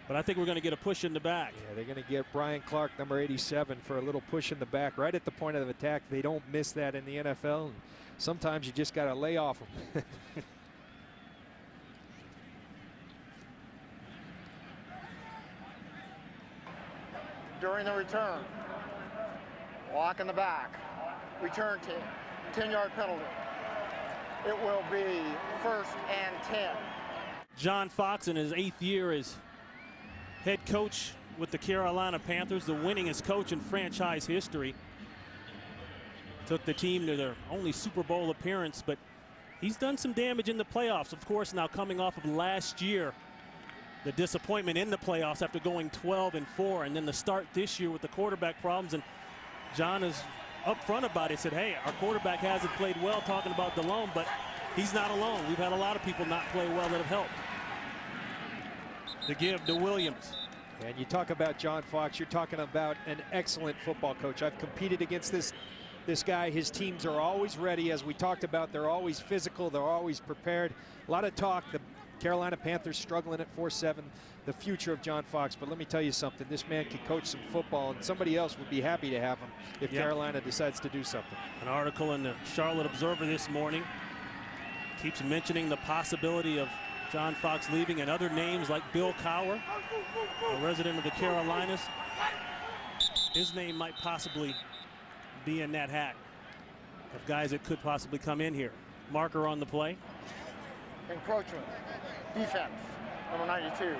But I think we're going to get a push in the back. Yeah, they're going to get Brian Clark, number 87, for a little push in the back right at the point of attack. They don't miss that in the NFL. And sometimes you just got to lay off them. During the return, block in the back, return team, 10-yard penalty. It will be 1st and 10. John Fox in his 8th year as head coach with the Carolina Panthers, the winningest coach in franchise history. Took the team to their only Super Bowl appearance, but he's done some damage in the playoffs. Of course, now coming off of last year, the disappointment in the playoffs after going 12-4, and then the start this year with the quarterback problems. And John is upfront about it. Said, hey, our quarterback hasn't played well, talking about Delhomme, but he's not alone. We've had a lot of people not play well that have helped. To give to Williams. And you talk about John Fox, you're talking about an excellent football coach. I've competed against this guy. His teams are always ready. As we talked about, they're always physical. They're always prepared. A lot of talk. The Carolina Panthers struggling at 4-7. The future of John Fox. But let me tell you something. This man can coach some football, and somebody else would be happy to have him if Carolina decides to do something. An article in the Charlotte Observer this morning keeps mentioning the possibility of John Fox leaving, and other names like Bill Cowher, a resident of the Carolinas. His name might possibly be in that hat of guys that could possibly come in here. Marker on the play. Encroachment. Defense, number 92.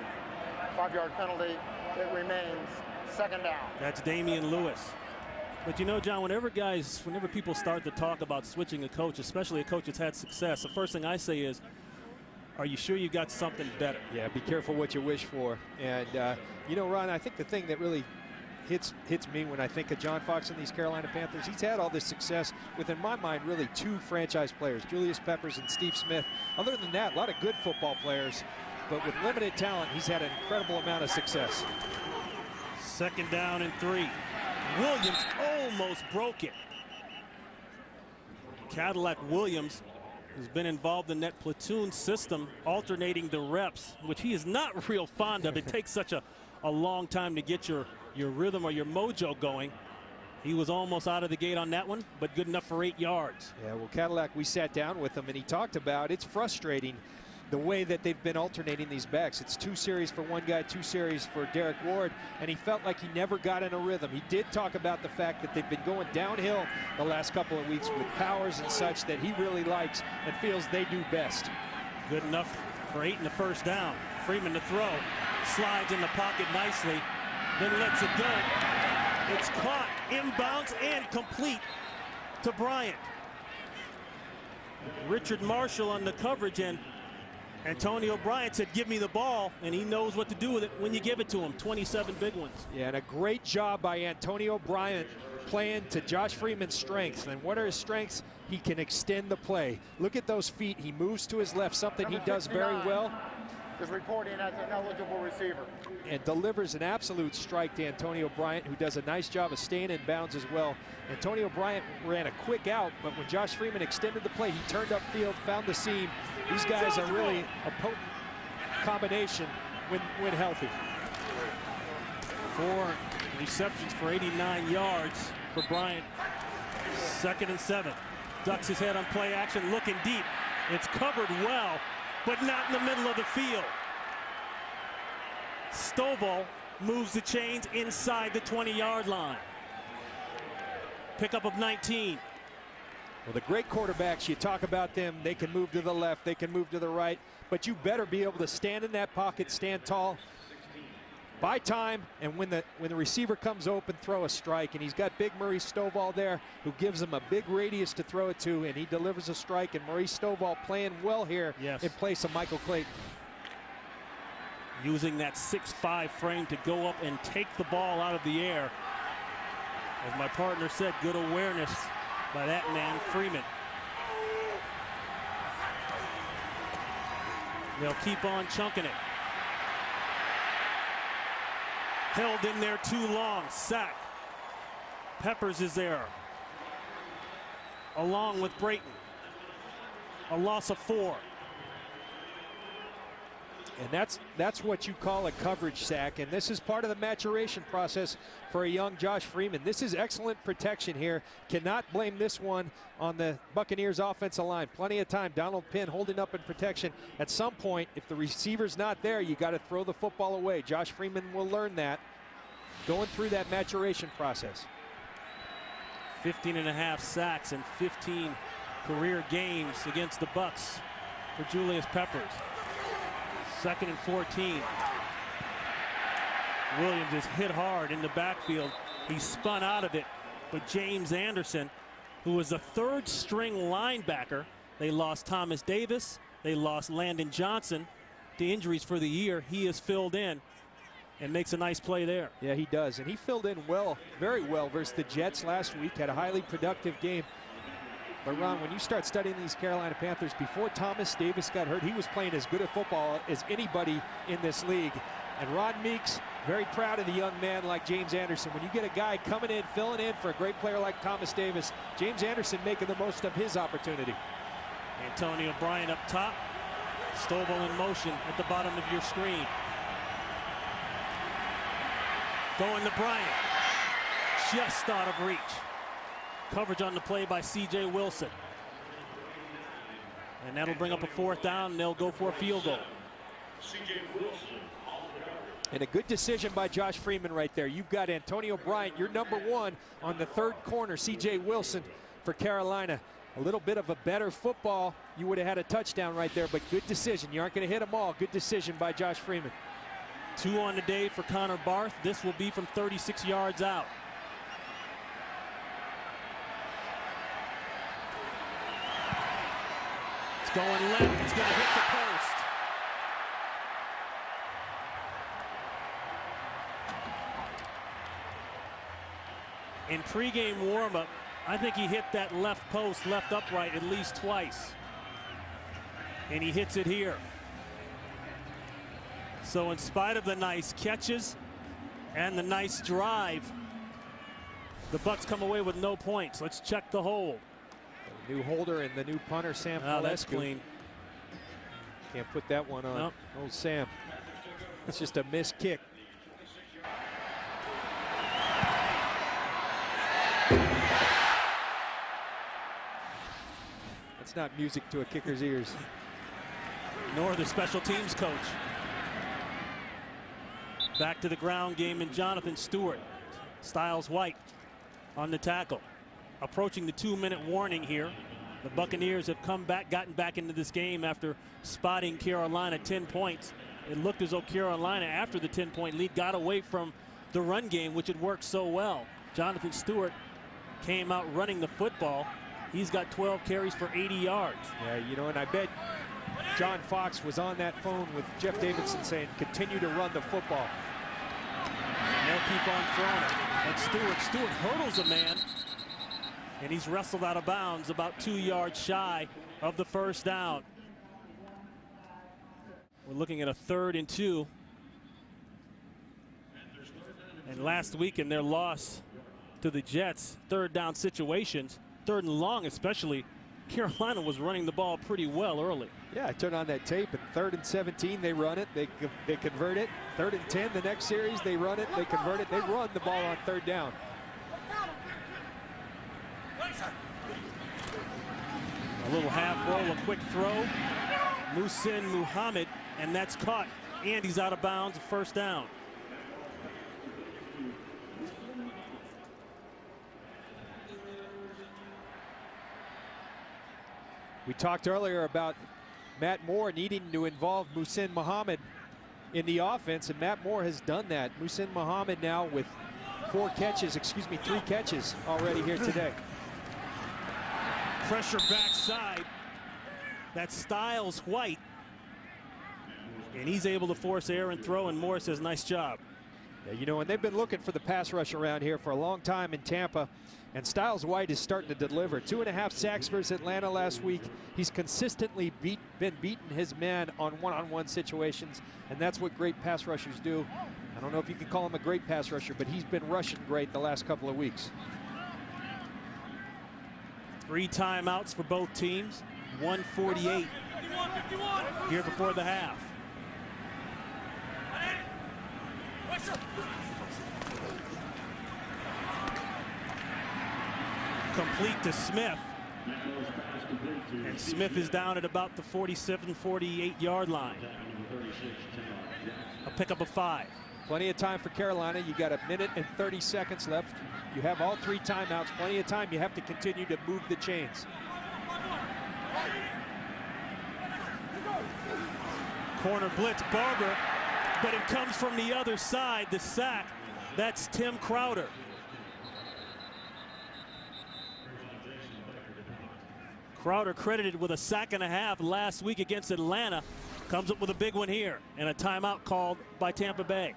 5-yard penalty. It remains 2nd down. That's Damian Lewis. But you know, John, whenever people start to talk about switching a coach, especially a coach that's had success, the first thing I say is, are you sure you got something better? Yeah, be careful what you wish for. And, you know, Ron, I think the thing that really hits me when I think of John Fox and these Carolina Panthers, he's had all this success with, in my mind, really 2 franchise players, Julius Peppers and Steve Smith. Other than that, a lot of good football players, but with limited talent, he's had an incredible amount of success. 2nd down and 3. Williams almost broke it. Cadillac Williams has been involved in that platoon system, alternating the reps, which he is not real fond of. It takes such a long time to get your rhythm or your mojo going. He was almost out of the gate on that one, but good enough for 8 yards. Yeah, well, Cadillac, we sat down with him, and he talked about it's frustrating the way that they've been alternating these backs. It's 2 series for one guy, 2 series for Derek Ward, and he felt like he never got in a rhythm. He did talk about the fact that they've been going downhill the last couple of weeks with powers and such that he really likes and feels they do best. Good enough for 8 in the 1st down. Freeman to throw. Slides in the pocket nicely, then lets it go. It's caught, inbounds, and complete to Bryant. Richard Marshall on the coverage, and Antonio Bryant said, give me the ball, and he knows what to do with it when you give it to him. 27 big ones. Yeah, and a great job by Antonio Bryant playing to Josh Freeman's strengths. And what are his strengths? He can extend the play. Look at those feet. He moves to his left, something he does very well. Is reporting as an eligible receiver. And delivers an absolute strike to Antonio Bryant, who does a nice job of staying in bounds as well. Antonio Bryant ran a quick out, but when Josh Freeman extended the play, he turned upfield, found the seam. These guys are really a potent combination when healthy. 4 receptions for 89 yards for Bryant. 2nd and 7. Ducks his head on play action, looking deep. It's covered well, but not in the middle of the field. Stovall moves the chains inside the 20-yard line. Pickup of 19. Well, the great quarterbacks, you talk about them, they can move to the left, they can move to the right, but you better be able to stand in that pocket, stand tall, buy time, and when the receiver comes open, throw a strike. And he's got big Maurice Stovall there, who gives him a big radius to throw it to, and he delivers a strike. And Maurice Stovall playing well here in place of Michael Clayton. Using that 6'5" frame to go up and take the ball out of the air. As my partner said, good awareness by that man, Freeman. They'll keep on chunking it. Held in there too long. Sack. Peppers is there, along with Brayton. A loss of 4. And that's what you call a coverage sack, and this is part of the maturation process for a young Josh Freeman. This is excellent protection here. Cannot blame this one on the Buccaneers offensive line. Plenty of time. Donald Penn holding up in protection. At some point, if the receiver's not there, you got to throw the football away. Josh Freeman will learn that going through that maturation process. 15.5 sacks and 15 career games against the Bucs for Julius Peppers. 2nd and 14. Williams is hit hard in the backfield. He spun out of it, but James Anderson, who was a 3rd string linebacker, they lost Thomas Davis, they lost Landon Johnson to injuries for the year. He is filled in and makes a nice play there. Yeah, he does, and he filled in well, very well versus the Jets last week. Had a highly productive game. But Ron, when you start studying these Carolina Panthers, before Thomas Davis got hurt, he was playing as good a football as anybody in this league. And Ron Meeks, very proud of the young man like James Anderson. When you get a guy coming in, filling in for a great player like Thomas Davis, James Anderson making the most of his opportunity. Antonio Bryant up top. Stovall in motion at the bottom of your screen. Going to Bryant. Just out of reach. Coverage on the play by C.J. Wilson. And that'll bring up a 4th down, and they'll go for a field goal. And a good decision by Josh Freeman right there. You've got Antonio Bryant, your number 1 on the 3rd corner. C.J. Wilson for Carolina. A little bit of a better football. You would have had a touchdown right there, but good decision. You aren't going to hit them all. Good decision by Josh Freeman. 2 on the day for Connor Barth. This will be from 36 yards out. Going left, it's going to hit the post. In pregame warm-up, I think he hit that left post, left upright at least twice. And he hits it here. So in spite of the nice catches and the nice drive, the Bucs come away with no points. Let's check the hold. New holder and the new punter, Sam Palescu. That's clean. Can't put that one on. Nope. Old Sam. It's just a missed kick. That's not music to a kicker's ears. Nor the special teams coach. Back to the ground game, and Jonathan Stewart. Styles White on the tackle. Approaching the 2-minute warning here. The Buccaneers have come back, gotten back into this game after spotting Carolina 10 points it looked as though Carolina, after the 10-point lead, got away from the run game, which had worked so well. Jonathan Stewart came out running the football. He's got 12 carries for 80 yards. Yeah, you know, and I bet John Fox was on that phone with Jeff Davidson saying, continue to run the football. And they'll keep on throwing it. And Stewart hurdles a man, and he's wrestled out of bounds about 2 yards shy of the first down. We're looking at a 3rd and 2. And last week in their loss to the Jets, 3rd down situations, 3rd and long especially, Carolina was running the ball pretty well early. Yeah, I turned on that tape, and 3rd and 17, they run it, they convert it. 3rd and 10, the next series, they run it, they convert it. They run the ball on 3rd down. A little half roll, a quick throw. Muhsin Muhammad, and that's caught. And he's out of bounds, first down. We talked earlier about Matt Moore needing to involve Muhsin Muhammad in the offense, and Matt Moore has done that. Muhsin Muhammad now with 3 catches already here today. Pressure backside. That's Styles White. And he's able to force error and throw, and Moore says, nice job. Yeah, you know, and they've been looking for the pass rush around here for a long time in Tampa, and Styles White is starting to deliver. 2.5 sacks versus Atlanta last week. He's consistently been beating his man on one-on-one situations, and that's what great pass rushers do. I don't know if you can call him a great pass rusher, but he's been rushing great the last couple of weeks. 3 timeouts for both teams. 1:48 here before the half. Complete to Smith. And Smith is down at about the 47, 48-yard line. A pickup of 5. Plenty of time for Carolina. You got 1 minute and 30 seconds left. You have all 3 timeouts. Plenty of time. You have to continue to move the chains. Corner blitz, Barber, but it comes from the other side, the sack. That's Tim Crowder. Crowder credited with a 1.5 sacks last week against Atlanta. Comes up with a big one here, and a timeout called by Tampa Bay.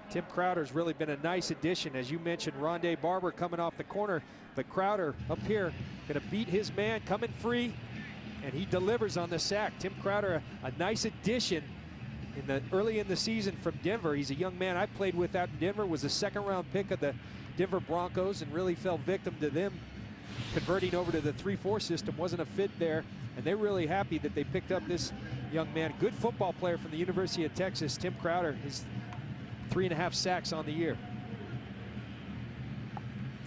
Tim Crowder's really been a nice addition. As you mentioned, Rondé Barber coming off the corner, but Crowder up here going to beat his man, coming free, and he delivers on the sack. Tim Crowder, a nice addition early in the season from Denver. He's a young man I played with out in Denver, was a 2nd-round pick of the Denver Broncos, and really fell victim to them converting over to the 3-4 system. Wasn't a fit there, and they're really happy that they picked up this young man. Good football player from the University of Texas, Tim Crowder. His 3.5 sacks on the year.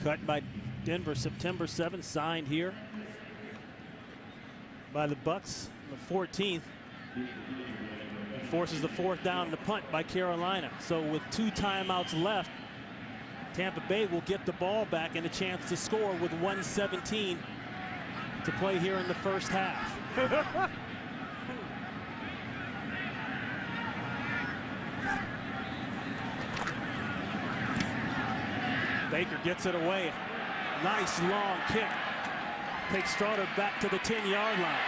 Cut by Denver September 7th, signed here by the Bucs, the 14th. And forces the 4th down and the punt by Carolina. So with 2 timeouts left, Tampa Bay will get the ball back and a chance to score with 1:17 to play here in the first half. Baker gets it away. Nice long kick. Takes Stroder back to the 10-yard line.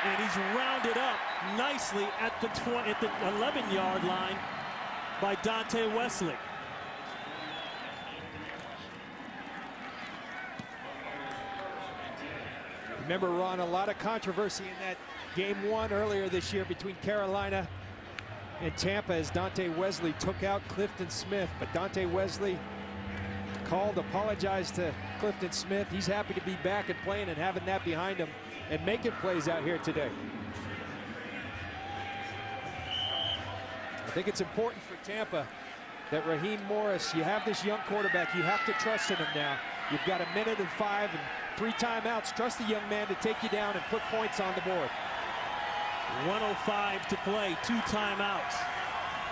And he's rounded up nicely at the 11-yard line by Dante Wesley. Remember, Ron, a lot of controversy in that game 1 earlier this year between Carolina and Tampa as Dante Wesley took out Clifton Smith. But Dante Wesley apologized to Clifton Smith. He's happy to be back and playing and having that behind him and making plays out here today. I think it's important for Tampa that Raheem Morris, you have this young quarterback, you have to trust in him now. You've got 1 minute and 5 and 3 timeouts. Trust the young man to take you down and put points on the board. 1:05 to play, 2 timeouts.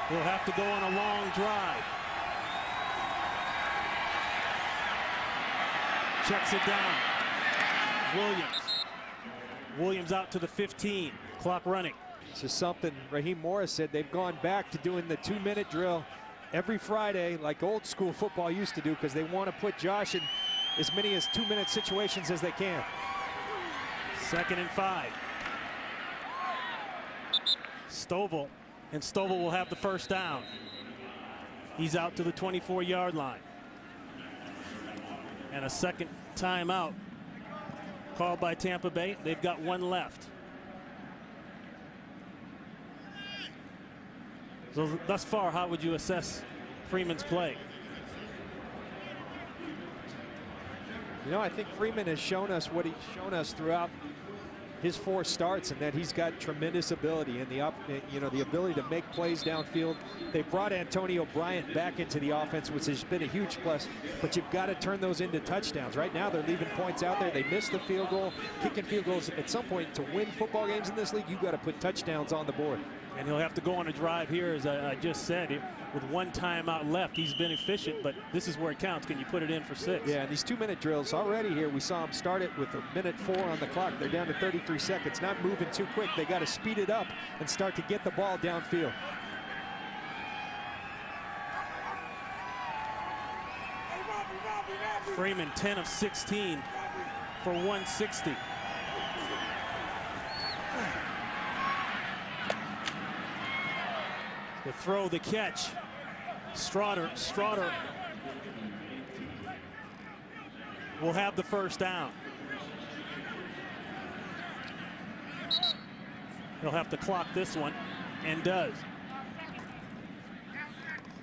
We'll have to go on a long drive. Checks it down. Williams out to the 15. Clock running. This is something Raheem Morris said. They've gone back to doing the 2-minute drill every Friday like old school football used to do, because they want to put Josh in as many as 2-minute situations as they can. 2nd and 5. Stovall, and Stovall will have the first down. He's out to the 24-yard line. And a second timeout called by Tampa Bay. They've got one left. So thus far, how would you assess Freeman's play? You know, I think Freeman has shown us what he's shown us throughout his 4 starts, and that he's got tremendous ability and the ability to make plays downfield. They brought Antonio Bryant back into the offense, which has been a huge plus, but you've got to turn those into touchdowns. Right now they're leaving points out there. They missed the field goal. Kicking field goals at some point, to win football games in this league, you've got to put touchdowns on the board. And he'll have to go on a drive here, as I just said. With 1 timeout left, he's been efficient, but this is where it counts. Can you put it in for 6? Yeah, and these 2-minute drills already here, we saw them start it with 1:04 on the clock. They're down to 33 seconds, not moving too quick. They got to speed it up and start to get the ball downfield. Freeman 10 of 16 for 160. The throw, the catch. Straughter will have the first down. He'll have to clock this one, and does.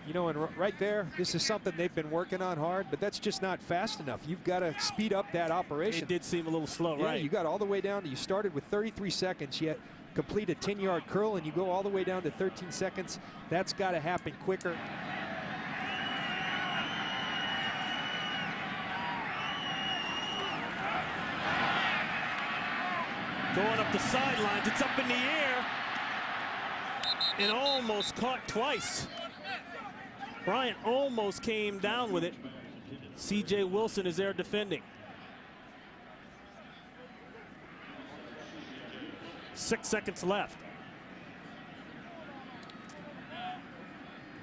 You know, and right there, this is something they've been working on hard, but that's just not fast enough. You've got to speed up that operation. It did seem a little slow, yeah, right? You got all the way down. You started with 33 seconds, yet complete a 10-yard curl, and you go all the way down to 13 seconds. That's got to happen quicker. Going up the sidelines, it's up in the air, and almost caught twice. Bryant almost came down with it. C.J. Wilson is there defending. 6 seconds left.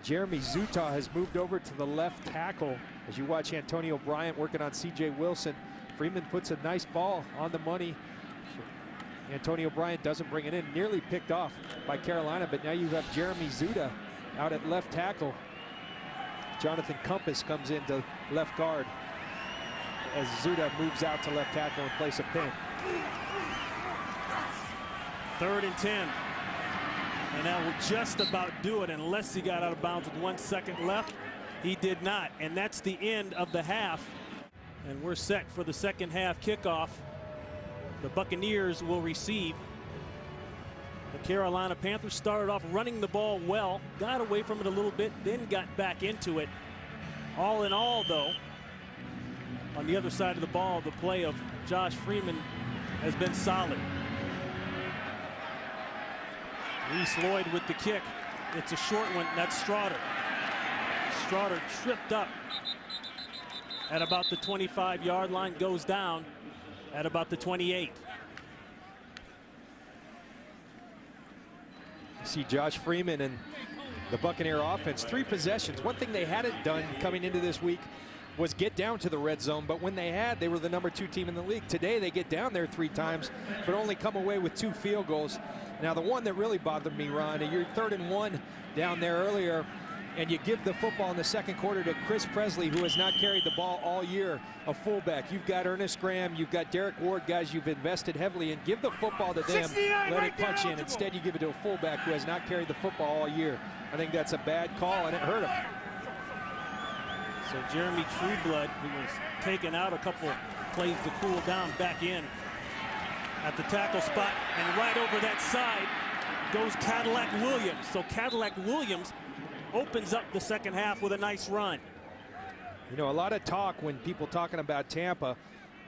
Jeremy Zutah has moved over to the left tackle. As you watch Antonio Bryant working on C.J. Wilson, Freeman puts a nice ball on the money. Antonio Bryant doesn't bring it in. Nearly picked off by Carolina, but now you have Jeremy Zutah out at left tackle. Jonathan Compass comes into left guard as Zutah moves out to left tackle in place of Penn. 3rd and 10. And that will just about do it, unless he got out of bounds with 1 second left. He did not, and that's the end of the half. And we're set for the second half kickoff. The Buccaneers will receive. The Carolina Panthers started off running the ball well, got away from it a little bit, then got back into it. All in all, though, on the other side of the ball, the play of Josh Freeman has been solid. Reese Lloyd with the kick. It's a short one. That's Straughter. Straughter tripped up at about the 25-yard line, goes down at about the 28. You see Josh Freeman and the Buccaneer offense, 3 possessions. One thing they hadn't done coming into this week was get down to the red zone, but when they had, they were the #2 team in the league. Today they get down there 3 times, but only come away with 2 field goals. Now the one that really bothered me, Ron, you're 3rd and 1 down there earlier, and you give the football in the second quarter to Chris Presley, who has not carried the ball all year, a fullback. You've got Ernest Graham, you've got Derek Ward, guys you've invested heavily in. Give the football to them, let it punch in. Instead, you give it to a fullback who has not carried the football all year. I think that's a bad call, and it hurt him. So Jeremy Trueblood, who was taken out a couple plays to cool down, back in at the tackle spot, and right over that side goes Cadillac Williams. So Cadillac Williams opens up the second half with a nice run. You know, a lot of talk when people talking about Tampa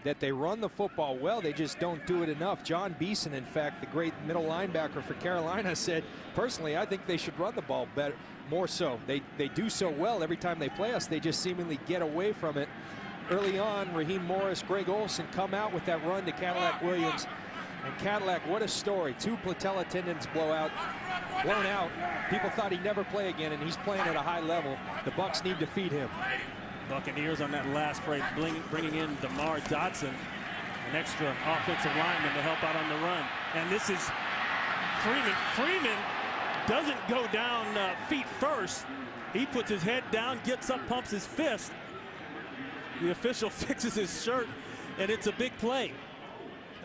that they run the football well, they just don't do it enough. John Beeson, in fact, the great middle linebacker for Carolina, said, personally, I think they should run the ball better, more so. They do so well every time they play us. They just seemingly get away from it. Early on, Raheem Morris, Greg Olsen come out with that run to Cadillac Williams. And Cadillac, what a story. 2 patella tendons blown out. People thought he'd never play again, and he's playing at a high level. The Bucs need to feed him. Buccaneers on that last play bringing in DeMar Dotson, an extra offensive lineman to help out on the run. And this is Freeman. Freeman doesn't go down feet first. He puts his head down, gets up, pumps his fist. The official fixes his shirt, and it's a big play.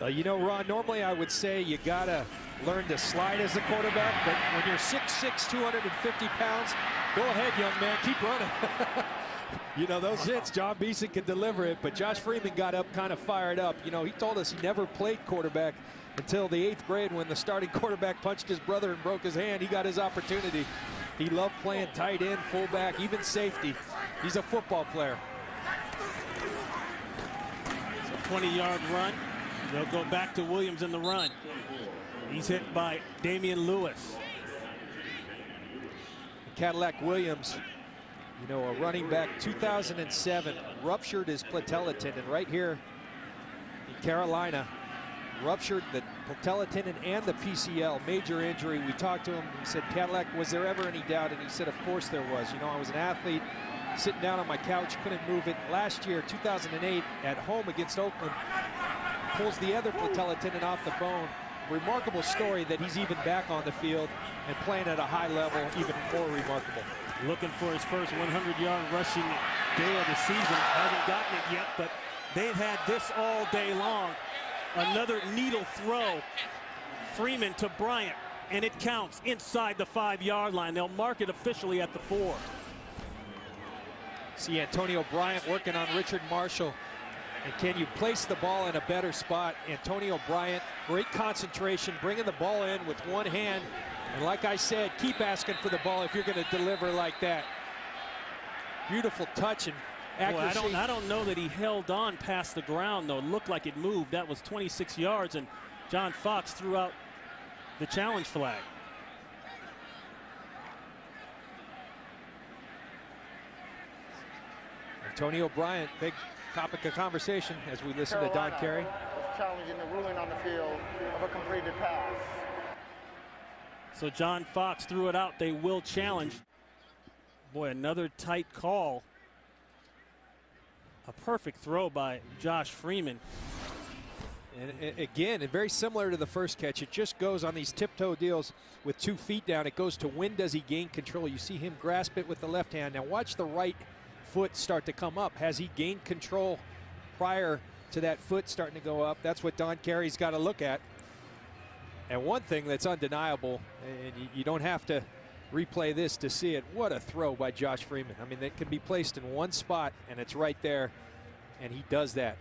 You know, Ron, normally I would say you got to learn to slide as a quarterback, but when you're 6'6", 250 pounds, go ahead, young man, keep running. You know, those hits, John Beeson can deliver it, but Josh Freeman got up kind of fired up. You know, he told us he never played quarterback until the 8th grade when the starting quarterback punched his brother and broke his hand. He got his opportunity. He loved playing tight end, fullback, even safety. He's a football player. It's a 20-yard run. They'll go back to Williams in the run. He's hit by Damian Lewis. Cadillac Williams, you know, a running back, 2007, ruptured his patella tendon right here in Carolina. Ruptured the patella tendon and the PCL, major injury. We talked to him. He said, Cadillac, was there ever any doubt? And he said, of course there was. You know, I was an athlete sitting down on my couch, couldn't move it. Last year, 2008, at home against Oakland, pulls the other patella tendon off the bone. Remarkable story that he's even back on the field and playing at a high level, even more remarkable. Looking for his first 100-yard rushing day of the season. Hasn't gotten it yet, but they've had this all day long. Another needle throw. Freeman to Bryant, and it counts inside the 5-yard line. They'll mark it officially at the 4. See Antonio Bryant working on Richard Marshall. And can you place the ball in a better spot? Antonio Bryant, great concentration, bringing the ball in with one hand. And like I said, keep asking for the ball if you're going to deliver like that. Beautiful touch and accuracy. Boy, I don't know that he held on past the ground, though. It looked like it moved. That was 26 yards, and John Fox threw out the challenge flag. Antonio Bryant, big topic of conversation as we listen to Don Carey. Challenging the ruling on the field of a completed pass. So John Fox threw it out. They will challenge. Boy, another tight call. A perfect throw by Josh Freeman. And again, very similar to the first catch. It just goes on these tiptoe deals with 2 feet down. It goes to when does he gain control. You see him grasp it with the left hand. Now watch the right foot start to come up. Has he gained control prior to that foot starting to go up? That's what Don Carey's got to look at. And one thing that's undeniable, and you don't have to replay this to see it, what a throw by Josh Freeman. I mean, it can be placed in one spot and it's right there, and he does that.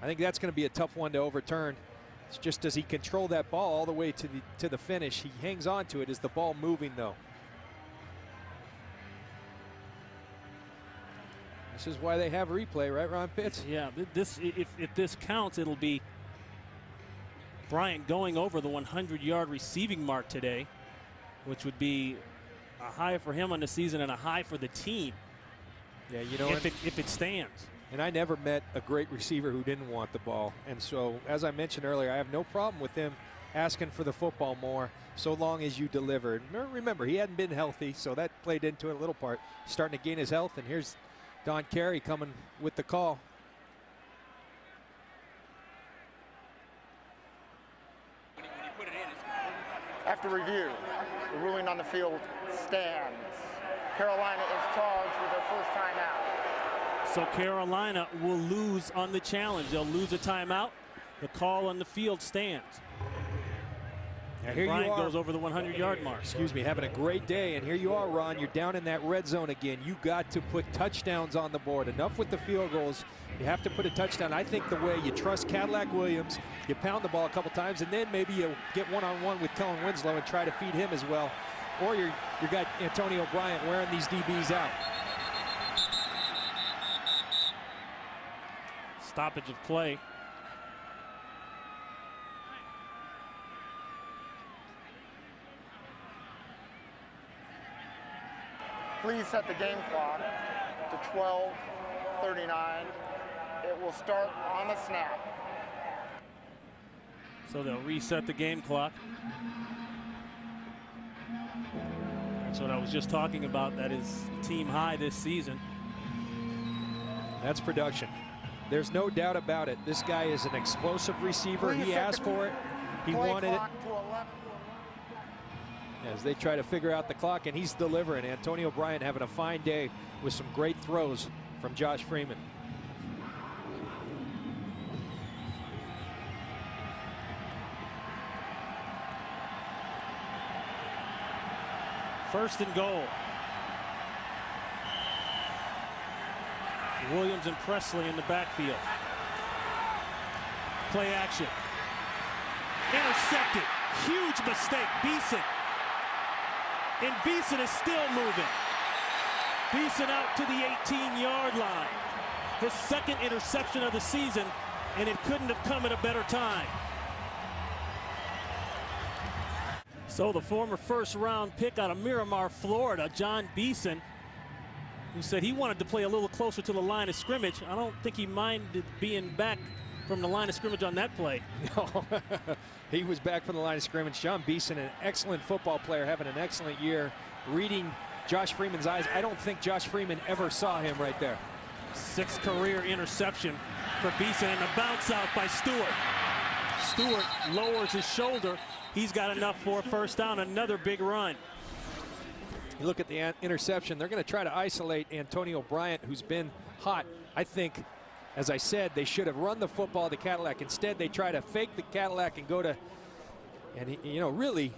I think that's going to be a tough one to overturn. It's just, does he control that ball all the way to the finish? He hangs on to it. Is the ball moving though? This is why they have replay, right, Ron Pitts? Yeah, if this counts, it'll be Bryant going over the 100-yard receiving mark today, which would be a high for him on the season and a high for the team. Yeah, you know, if it stands. And I never met a great receiver who didn't want the ball. And so, as I mentioned earlier, I have no problem with him asking for the football more, so long as you deliver. Remember, he hadn't been healthy, so that played into it a little part. Starting to gain his health, and here's Don Carey coming with the call. After review, the ruling on the field stands. Carolina is charged with their first timeout. So Carolina will lose on the challenge. They'll lose a timeout. The call on the field stands. And here Bryant you are, goes over the 100-yard mark. Excuse me, having a great day, and here you are, Ron. You're down in that red zone again. You got to put touchdowns on the board. Enough with the field goals. You have to put a touchdown. I think the way you trust Cadillac Williams, you pound the ball a couple times, and then maybe you get one-on-one with Kellen Winslow and try to feed him as well. Or you got Antonio Bryant wearing these DBs out. Stoppage of play. Please set the game clock to 12:39. It will start on the snap. So they'll reset the game clock. That's what I was just talking about. That is team high this season. That's production. There's no doubt about it. This guy is an explosive receiver. He asked for it. He wanted it. As they try to figure out the clock, and he's delivering. Antonio Bryant having a fine day with some great throws from Josh Freeman. First and goal. Williams and Presley in the backfield. Play action. Intercepted. Huge mistake. Beeson. And Beeson is still moving. Beeson out to the 18-yard line. His second interception of the season, and it couldn't have come at a better time. So the former first-round pick out of Miramar, Florida, John Beeson, who said he wanted to play a little closer to the line of scrimmage. I don't think he minded being back from the line of scrimmage on that play. No, he was back from the line of scrimmage. John Beeson, an excellent football player, having an excellent year, reading Josh Freeman's eyes. I don't think Josh Freeman ever saw him right there. 6th career interception for Beeson, and a bounce out by Stewart. Stewart lowers his shoulder. He's got enough for a first down. Another big run. You look at the interception. They're going to try to isolate Antonio Bryant, who's been hot. I think, as I said, they should have run the football to Cadillac. Instead, they try to fake the Cadillac and go to, and you know, really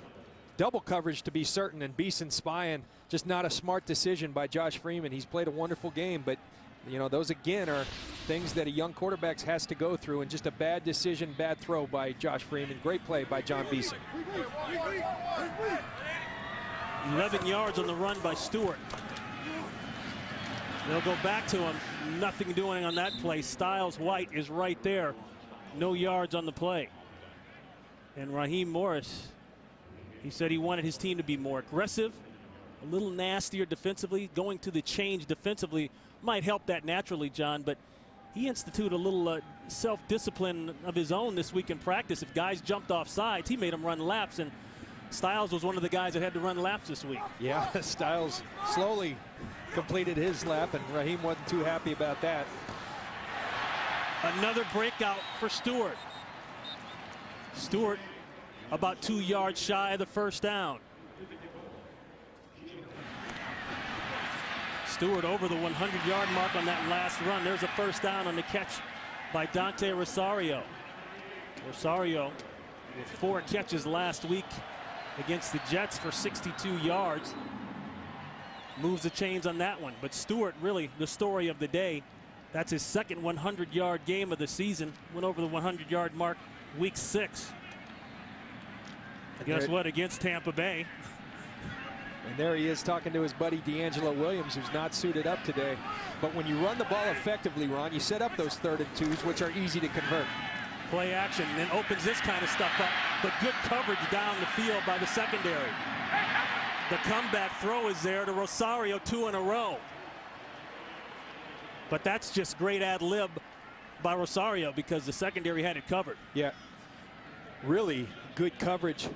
double coverage to be certain. And Beeson spying, just not a smart decision by Josh Freeman. He's played a wonderful game, but you know, those again are things that a young quarterback has to go through, and just a bad decision, bad throw by Josh Freeman. Great play by John Beeson. 11 yards on the run by Stewart. They'll go back to him. Nothing doing on that play. Styles White is right there. No yards on the play. And Raheem Morris, he said he wanted his team to be more aggressive, a little nastier defensively. Going to the change defensively might help that naturally, John, but he instituted a little self-discipline of his own this week in practice. If guys jumped off sides, he made them run laps, and Styles was one of the guys that had to run laps this week. Yeah, Styles slowly completed his lap, and Raheem wasn't too happy about that. Another breakout for Stewart. Stewart about 2 yards shy of the first down. Stewart over the 100-yard mark on that last run. There's a first down on the catch by Dante Rosario. Rosario with 4 catches last week against the Jets for 62 yards. Moves the chains on that one. But Stewart, really the story of the day. That's his second 100-yard game of the season. Went over the 100-yard mark week 6. Guess what? Against Tampa Bay. And there he is talking to his buddy D'Angelo Williams, who's not suited up today. But when you run the ball effectively, Ron, you set up those 3rd and 2s, which are easy to convert. Play action, and then opens this kind of stuff up. But good coverage down the field by the secondary. The comeback throw is there to Rosario, 2 in a row. But that's just great ad lib by Rosario because the secondary had it covered. Yeah, really good coverage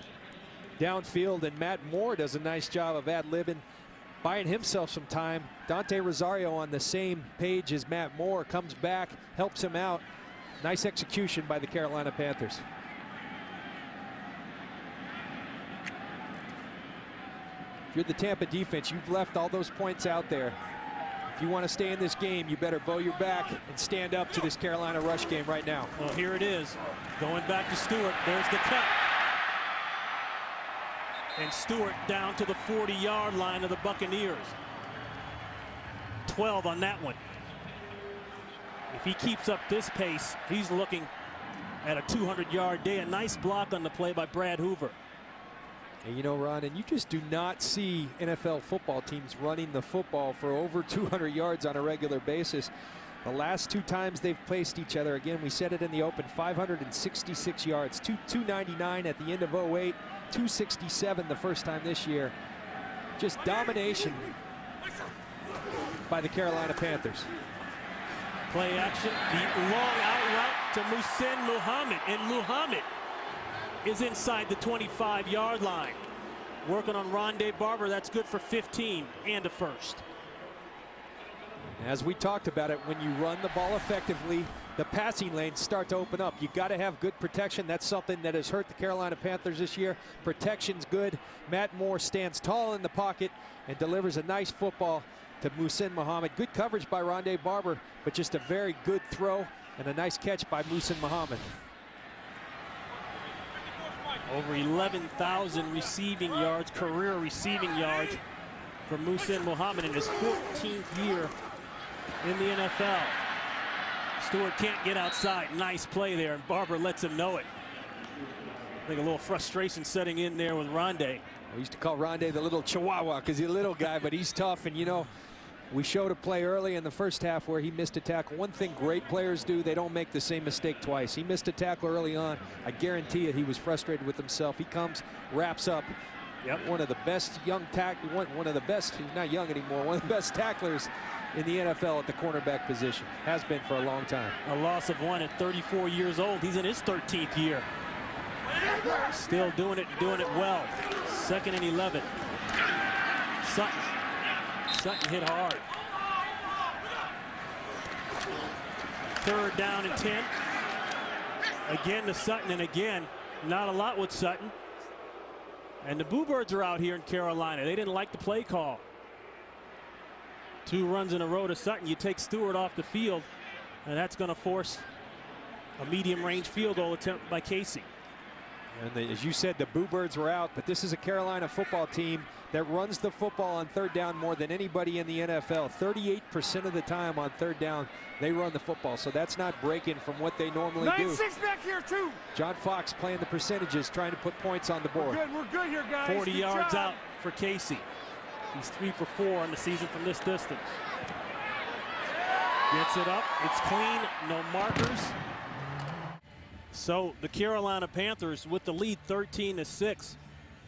downfield, and Matt Moore does a nice job of ad-libbing, buying himself some time. Dante Rosario on the same page as Matt Moore, comes back, helps him out. Nice execution by the Carolina Panthers. If you're the Tampa defense, you've left all those points out there. If you want to stay in this game, you better bow your back and stand up to this Carolina rush game right now. Well, here it is. Going back to Stewart. There's the cut. And Stewart down to the 40-yard line of the Buccaneers. 12 on that one. If he keeps up this pace, he's looking at a 200-yard day. A nice block on the play by Brad Hoover. And you know, Ron, and you just do not see NFL football teams running the football for over 200 yards on a regular basis. The last 2 times they've placed each other, again, we said it in the open, 566 yards, 299 at the end of 08, 267 the first time this year. Just domination by the Carolina Panthers. Play action, the long out route to Muhsin Muhammad, and Muhammad is inside the 25-yard line. Working on Rondé Barber. That's good for 15 and a first. As we talked about it, when you run the ball effectively, the passing lanes start to open up. You got to have good protection. That's something that has hurt the Carolina Panthers this year. Protection's good. Matt Moore stands tall in the pocket and delivers a nice football to Muhsin Muhammad. Good coverage by Rondé Barber, but just a very good throw and a nice catch by Muhsin Muhammad. Over 11,000 receiving yards, career receiving yards for Muhsin Muhammad in his 14th year in the NFL. Stewart can't get outside. Nice play there, and Barber lets him know it. I think a little frustration setting in there with Rondé. We used to call Rondé the little chihuahua because he's a little guy, but he's tough. And, you know, we showed a play early in the first half where he missed a tackle. One thing great players do, they don't make the same mistake twice. He missed a tackle early on. I guarantee you he was frustrated with himself. He comes, wraps up. Yep. One of the best young one of the best, he's not young anymore, one of the best tacklers in the NFL at the cornerback position. Has been for a long time. A loss of one at 34 years old. He's in his 13th year. Still doing it well. 2nd and 11. Sutton hit hard. 3rd down and 10. Again to Sutton, and again, not a lot with Sutton. And the Bluebirds are out here in Carolina. They didn't like the play call. 2 runs in a row to Sutton. You take Stewart off the field, and that's going to force a medium-range field goal attempt by Casey. And as you said, the Bluebirds were out, but this is a Carolina football team that runs the football on 3rd down more than anybody in the NFL. 38% of the time on 3rd down, they run the football, so that's not breaking from what they normally do. 9-6 back here, too. John Fox playing the percentages, trying to put points on the board. We're good here, guys. 40 Good yards job. out for Casey. He's 3 for 4 on the season from this distance. Gets it up. It's clean. No markers. So the Carolina Panthers with the lead 13-6.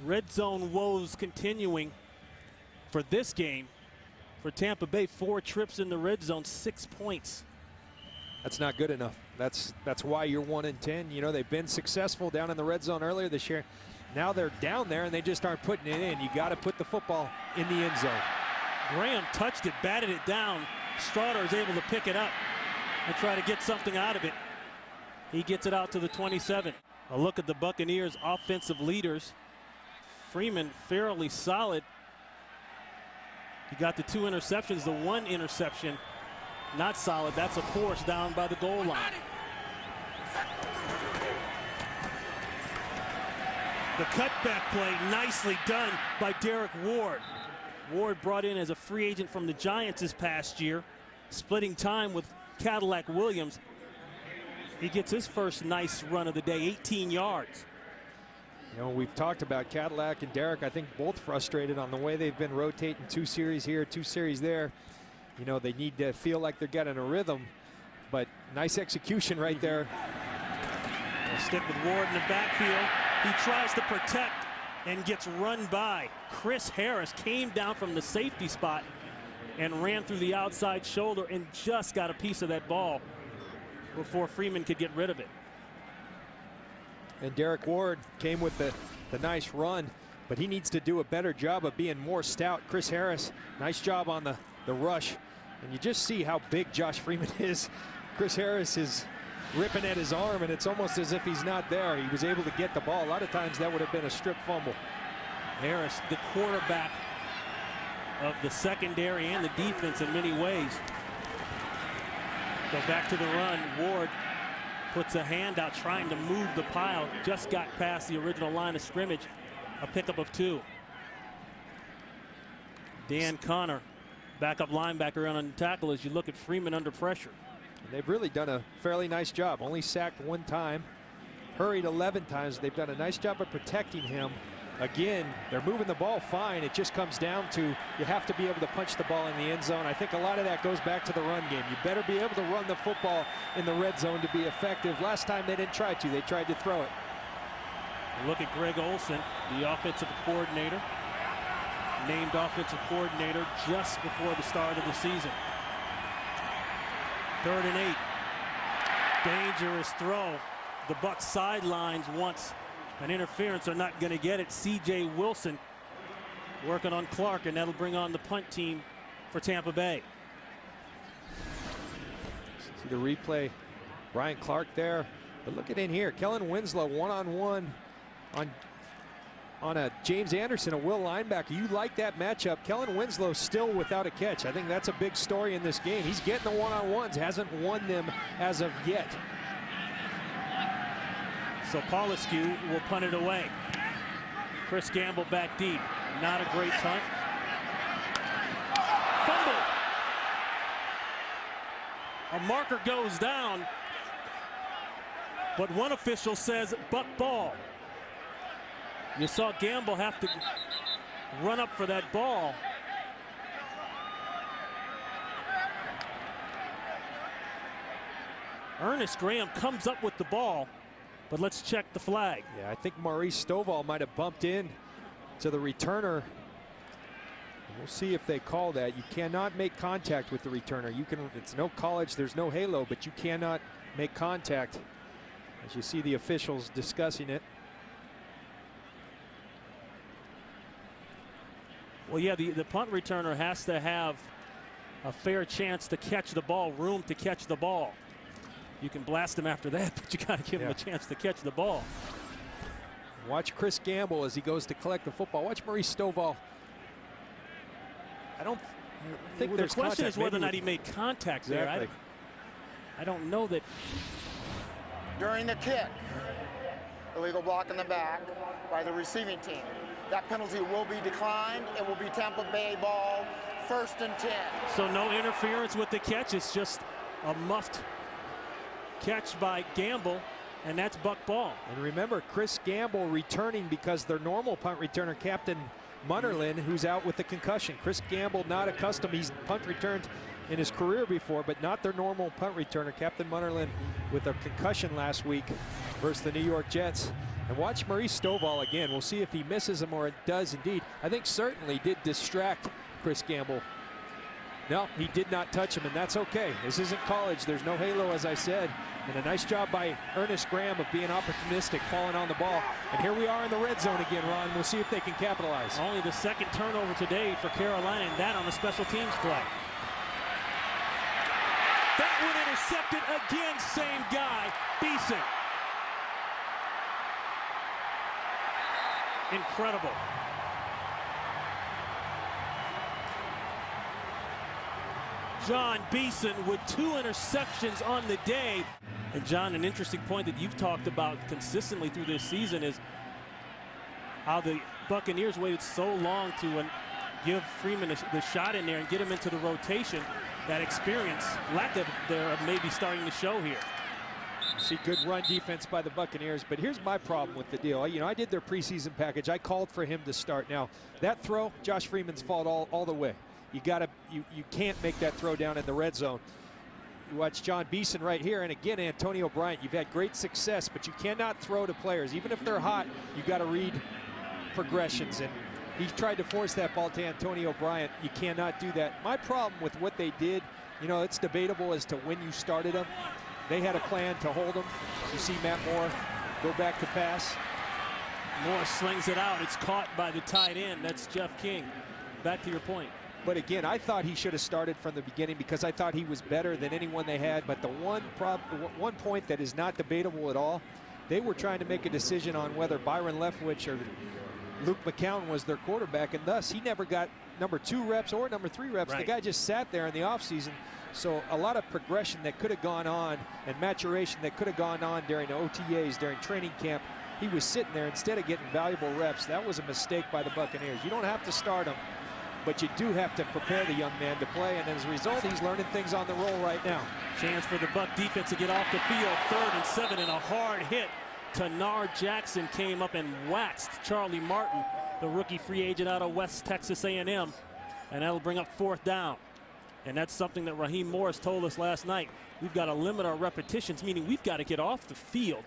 Red zone woes continuing for this game. For Tampa Bay, 4 trips in the red zone, 6 points. That's not good enough. That's why you're 1-10. You know, they've been successful down in the red zone earlier this year. Now they're down there and they just aren't putting it in. You got to put the football in the end zone. Graham touched it, batted it down. Straughter is able to pick it up and try to get something out of it. He gets it out to the 27. A look at the Buccaneers' offensive leaders. Freeman fairly solid. He got the 2 interceptions, the 1 interception not solid. That's a force down by the goal line. The cutback play nicely done by Derek Ward. Ward brought in as a free agent from the Giants this past year, splitting time with Cadillac Williams. He gets his first nice run of the day, 18 yards. You know, we've talked about Cadillac and Derek, I think both frustrated on the way they've been rotating 2 series here, 2 series there. You know, they need to feel like they're getting a rhythm, but nice execution right there. They'll stick with Ward in the backfield. He tries to protect and gets run by. Chris Harris came down from the safety spot and ran through the outside shoulder and just got a piece of that ball before Freeman could get rid of it. And Derek Ward came with the nice run, but he needs to do a better job of being more stout. Chris Harris, nice job on the rush. And you just see how big Josh Freeman is. Chris Harris is ripping at his arm, and it's almost as if he's not there. He was able to get the ball. A lot of times that would have been a strip fumble. Harris, the quarterback of the secondary and the defense in many ways. Go back to the run. Ward puts a hand out trying to move the pile. Just got past the original line of scrimmage. A pickup of 2. Dan Connor, backup linebacker on the tackle as you look at Freeman under pressure. And they've really done a fairly nice job. Only sacked 1 time, hurried 11 times. They've done a nice job of protecting him. Again, they're moving the ball fine. It just comes down to you have to be able to punch the ball in the end zone. I think a lot of that goes back to the run game. You better be able to run the football in the red zone to be effective. Last time they didn't try to. They tried to throw it. Look at Greg Olson, the offensive coordinator. Named offensive coordinator just before the start of the season. 3rd and 8. Dangerous throw. The Bucs sidelines once An interference, they're not going to get it. C.J. Wilson working on Clark, and that'll bring on the punt team for Tampa Bay. See the replay. Ryan Clark there. But look at in here. Kellen Winslow one-on-one on a James Anderson, a Will linebacker. You like that matchup. Kellen Winslow still without a catch. I think that's a big story in this game. He's getting the one-on-ones, hasn't won them as of yet. So Pauluscu will punt it away. Chris Gamble back deep. Not a great punt. Fumble. A marker goes down, but one official says Buck ball. You saw Gamble have to run up for that ball. Ernest Graham comes up with the ball, but let's check the flag. Yeah, I think Maurice Stovall might have bumped in to the returner. We'll see if they call that. You cannot make contact with the returner. You can, it's no college, there's no halo, but you cannot make contact. As you see the officials discussing it. Well, yeah, the punt returner has to have a fair chance to catch the ball, room to catch the ball. You can blast him after that, but you got to give him a chance to catch the ball. Watch Chris Gamble as he goes to collect the football. Watch Maurice Stovall. I don't think there's the question contact. is whether or not he made contact there. I don't know that. During the kick, illegal block in the back by the receiving team. That penalty will be declined. It will be Tampa Bay ball, 1st and 10. So no interference with the catch. It's just a muffed catch by Gamble, and that's Buck ball. And remember, Chris Gamble returning because their normal punt returner, Captain Munnerlyn, who's out with the concussion. Chris Gamble not accustomed. He's punt returned in his career before, but not their normal punt returner. Captain Munnerlyn with a concussion last week versus the New York Jets. And watch Maurice Stovall again. We'll see if he misses him or it does indeed. I think certainly did distract Chris Gamble. No, he did not touch him, and that's okay. This isn't college. There's no halo, as I said. And a nice job by Ernest Graham of being opportunistic, falling on the ball. And here we are in the red zone again, Ron. We'll see if they can capitalize. Only the 2nd turnover today for Carolina, and that on the special teams play. That one intercepted again, same guy, Beeson. Incredible. John Beeson with 2 interceptions on the day. And John, an interesting point that you've talked about consistently through this season is how the Buccaneers waited so long to give Freeman the shot in there and get him into the rotation. That experience, lack of there, may be starting to show here. See good run defense by the Buccaneers, but here's my problem with the deal. You know, I did their preseason package. I called for him to start. Now, that throw, Josh Freeman's fault all the way. You can't make that throw down in the red zone. You watch John Beeson right here, and again, Antonio Bryant, you've had great success, but you cannot throw to players. Even if they're hot, you got to read progressions, and he tried to force that ball to Antonio Bryant. You cannot do that. My problem with what they did, you know, it's debatable as to when you started them. They had a plan to hold them. You see Matt Moore go back to pass. Moore slings it out. It's caught by the tight end. That's Jeff King. Back to your point. But again, I thought he should have started from the beginning because I thought he was better than anyone they had. But the one point that is not debatable at all, they were trying to make a decision on whether Byron Leftwich or Luke McCown was their quarterback, and thus he never got number 2 reps or number 3 reps. Right. The guy just sat there in the offseason. So a lot of progression that could have gone on and maturation that could have gone on during the OTAs, during training camp. He was sitting there instead of getting valuable reps. That was a mistake by the Buccaneers. You don't have to start him, but you do have to prepare the young man to play, and as a result, he's learning things on the roll right now. Chance for the Buck defense to get off the field. 3rd and 7, and a hard hit. Tanar Jackson came up and waxed Charlie Martin, the rookie free agent out of West Texas A&M, and that'll bring up 4th down. And that's something that Raheem Morris told us last night. We've got to limit our repetitions, meaning we've got to get off the field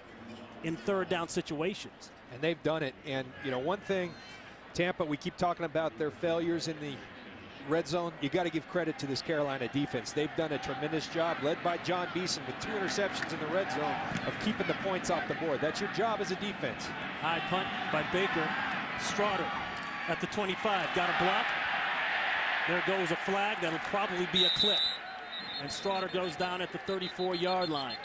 in 3rd down situations. And they've done it. And, you know, one thing, Tampa, we keep talking about their failures in the red zone, you got to give credit to this Carolina defense. They've done a tremendous job, led by John Beeson with 2 interceptions in the red zone, of keeping the points off the board. That's your job as a defense. High punt by Baker. Straughter at the 25. Got a block. There goes a flag. That'll probably be a clip. And Straughter goes down at the 34-yard line.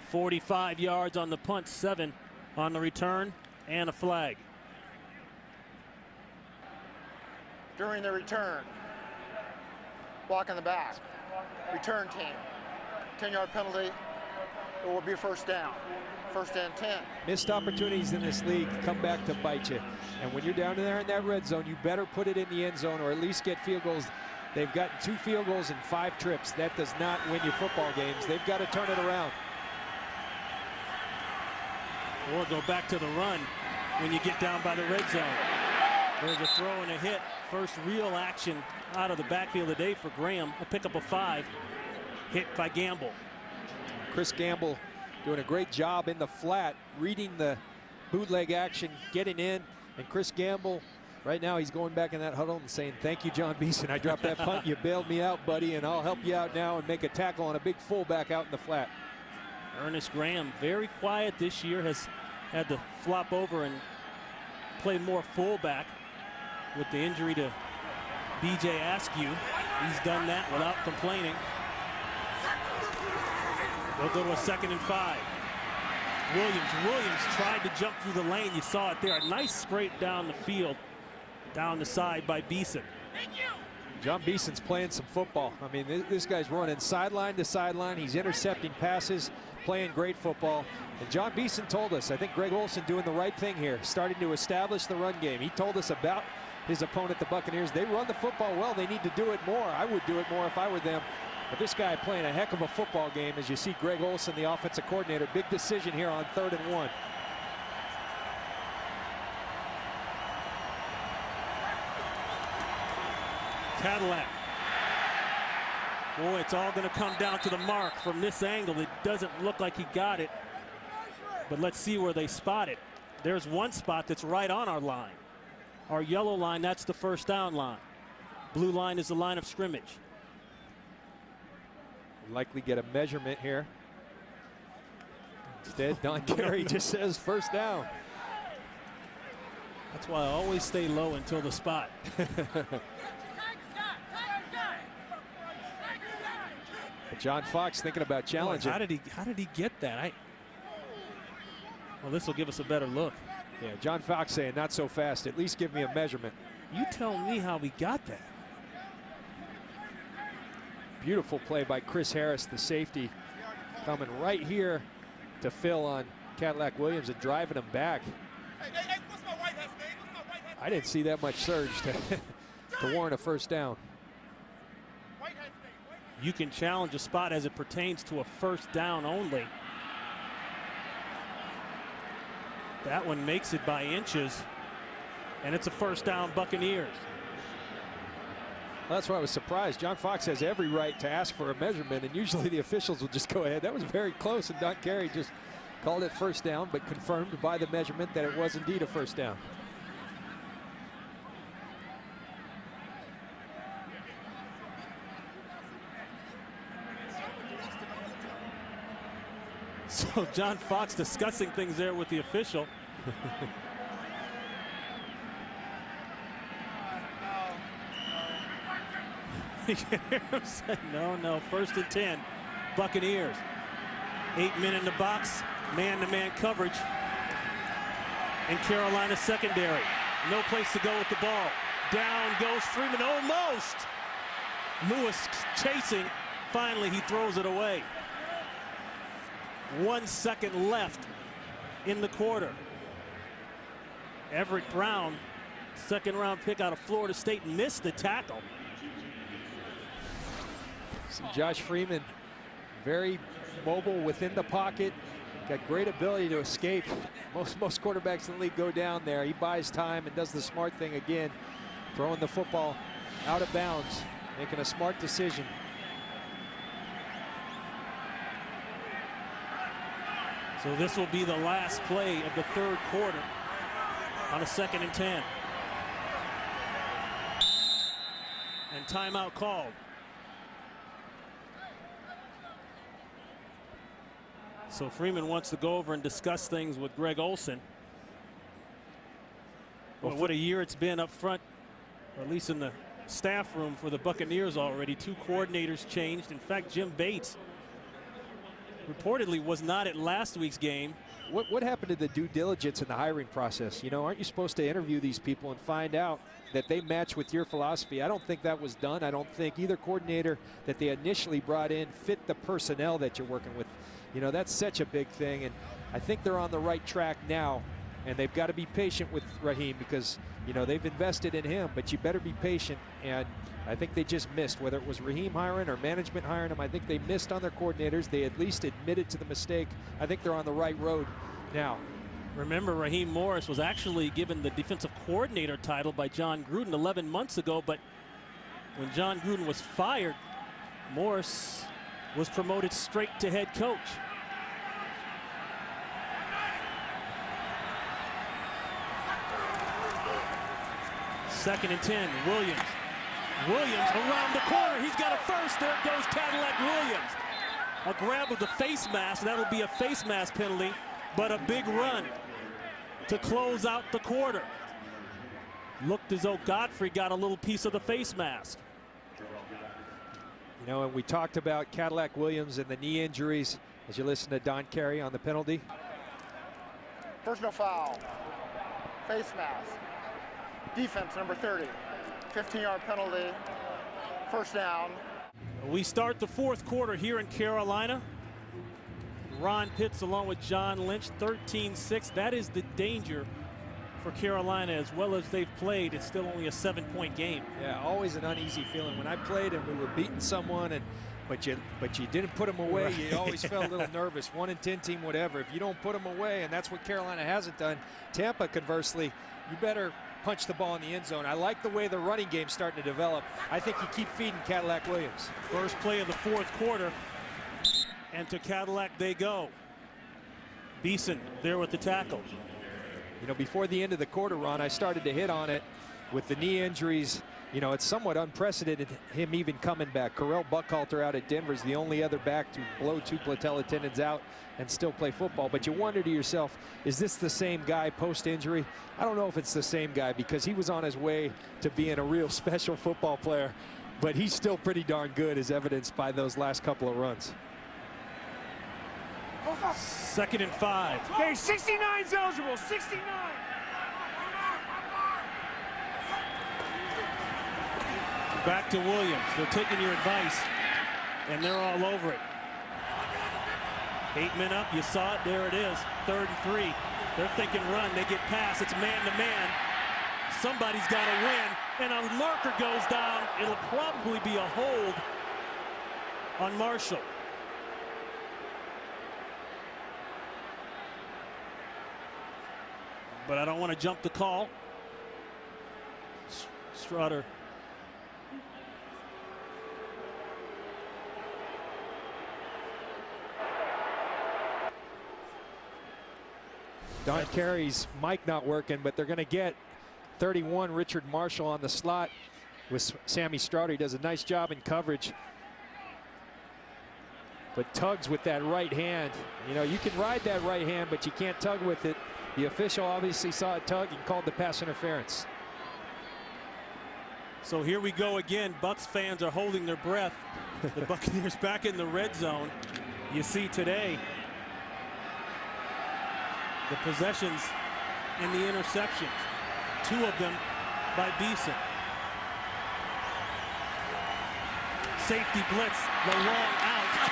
45 yards on the punt, 7 on the return, and a flag. During the return, block in the back, return team, 10-yard penalty, it will be first down. First and 10. Missed opportunities in this league come back to bite you. And when you're down there in that red zone, you better put it in the end zone or at least get field goals. They've gotten 2 field goals in 5 trips. That does not win you football games. They've got to turn it around. Or go back to the run when you get down by the red zone. There's a throw and a hit. First real action out of the backfield today for Graham. A pickup of 5. Hit by Gamble. Chris Gamble doing a great job in the flat, reading the bootleg action, getting in. And Chris Gamble, right now, he's going back in that huddle and saying, thank you, John Beeson. I dropped that punt. You bailed me out, buddy, and I'll help you out now and make a tackle on a big fullback out in the flat. Ernest Graham, very quiet this year, has had to flop over and play more fullback with the injury to B.J. Askew. He's done that without complaining. They'll go to a 2nd and 5. Williams tried to jump through the lane. You saw it there. A nice scrape down the field, down the side by Beeson. John Beeson's playing some football. I mean, this guy's running sideline to sideline. He's intercepting passes, playing great football. And John Beeson told us, I think Greg Olsen doing the right thing here, starting to establish the run game. He told us about his opponent, the Buccaneers. They run the football well. They need to do it more. I would do it more if I were them. But this guy playing a heck of a football game, as you see Greg Olsen, the offensive coordinator. Big decision here on 3rd and 1. Cadillac. Boy, it's all going to come down to the mark from this angle. It doesn't look like he got it. But let's see where they spot it. There's one spot that's right on our line. Our yellow line, that's the first down line. Blue line is the line of scrimmage. Likely get a measurement here. Instead, Don Carey just says first down. That's why I always stay low until the spot. John Fox thinking about challenging. Boy, how did he get that? Well, this will give us a better look. Yeah, John Fox saying not so fast. At least give me a measurement. You tell me how he got that. Beautiful play by Chris Harris, the safety, coming right here to Phil on Cadillac Williams and driving him back. I didn't see that much surge to warrant a first down. You can challenge a spot as it pertains to a first down only. That one makes it by inches, and it's a first down Buccaneers. Well, that's why I was surprised. John Fox has every right to ask for a measurement, and usually the officials will just go ahead. That was very close, and Don Carey just called it first down, but confirmed by the measurement that it was indeed a first down. So John Fox discussing things there with the official. You can hear him say, no, 1st and 10, Buccaneers. 8 men in the box, man-to-man coverage. And Carolina secondary. No place to go with the ball. Down goes Freeman, almost. Lewis chasing. Finally, he throws it away. 1 second left in the quarter. Everett Brown, 2nd-round pick out of Florida State, missed the tackle. See Josh Freeman, very mobile within the pocket, got great ability to escape. Most quarterbacks in the league go down there. He buys time and does the smart thing again, throwing the football out of bounds, making a smart decision. So this will be the last play of the 3rd quarter. on a 2nd and 10. And timeout called. So Freeman wants to go over and discuss things with Greg Olson. Well, what a year it's been up front, or at least in the staff room for the Buccaneers already. 2 coordinators changed. In fact, Jim Bates reportedly was not at last week's game. What happened to the due diligence in the hiring process? You know, aren't you supposed to interview these people and find out that they match with your philosophy? I don't think that was done. I don't think either coordinator that they initially brought in fit the personnel that you're working with. You know, that's such a big thing, and I think they're on the right track now, and they've got to be patient with Raheem because, you know, they've invested in him, but you better be patient, and I think they just missed, whether it was Raheem hiring or management hiring him. I think they missed on their coordinators. They at least admitted to the mistake. I think they're on the right road now. Remember, Raheem Morris was actually given the defensive coordinator title by John Gruden 11 months ago, but when John Gruden was fired, Morris was promoted straight to head coach. Second and 10, Williams. Williams around the corner. He's got a first. There goes Cadillac Williams. A grab of the face mask. That'll be a face mask penalty, but a big run to close out the quarter. Looked as though Godfrey got a little piece of the face mask. You know, and we talked about Cadillac Williams and the knee injuries as you listen to Don Carey on the penalty. Personal foul. Face mask. Defense number 30. 15-yard penalty. First down. We start the 4th quarter here in Carolina. Ron Pitts along with John Lynch, 13-6. That is the danger for Carolina. As well as they've played, it's still only a 7-point game. Yeah, always an uneasy feeling. When I played and we were beating someone, but you didn't put them away, right. You always felt a little nervous. 1-10 team, whatever. If you don't put them away, and that's what Carolina hasn't done. Tampa, conversely, you better punch the ball in the end zone. I like the way the running game's starting to develop. I think you keep feeding Cadillac Williams. First play of the 4th quarter, and to Cadillac they go. Beeson there with the tackle. You know, before the end of the quarter, Ron, I started to hit on it with the knee injuries. You know, it's somewhat unprecedented, him even coming back. Correll Buckhalter out at Denver is the only other back to blow 2 patella tendons out and still play football. But you wonder to yourself, is this the same guy post-injury? I don't know if it's the same guy because he was on his way to being a real special football player. But he's still pretty darn good, as evidenced by those last couple of runs. 2nd and 5. Okay, 69's eligible, 69. Back to Williams. They're taking your advice, and they're all over it. 8 men up. You saw it. There it is. 3rd and 3. They're thinking run. They get past. It's man-to-man. Somebody's got to win, and a marker goes down. It'll probably be a hold on Marshall. But I don't want to jump the call. Strutter. Don Carey's mic not working, but they're going to get 31 Richard Marshall on the slot with Sammy Strutter. He does a nice job in coverage, but tugs with that right hand. You know, you can ride that right hand, but you can't tug with it. The official obviously saw it tug and called the pass interference. So here we go again. Bucs fans are holding their breath. The Buccaneers back in the red zone. You see today the possessions and the interceptions. 2 of them by Beeson. Safety blitz, the long out.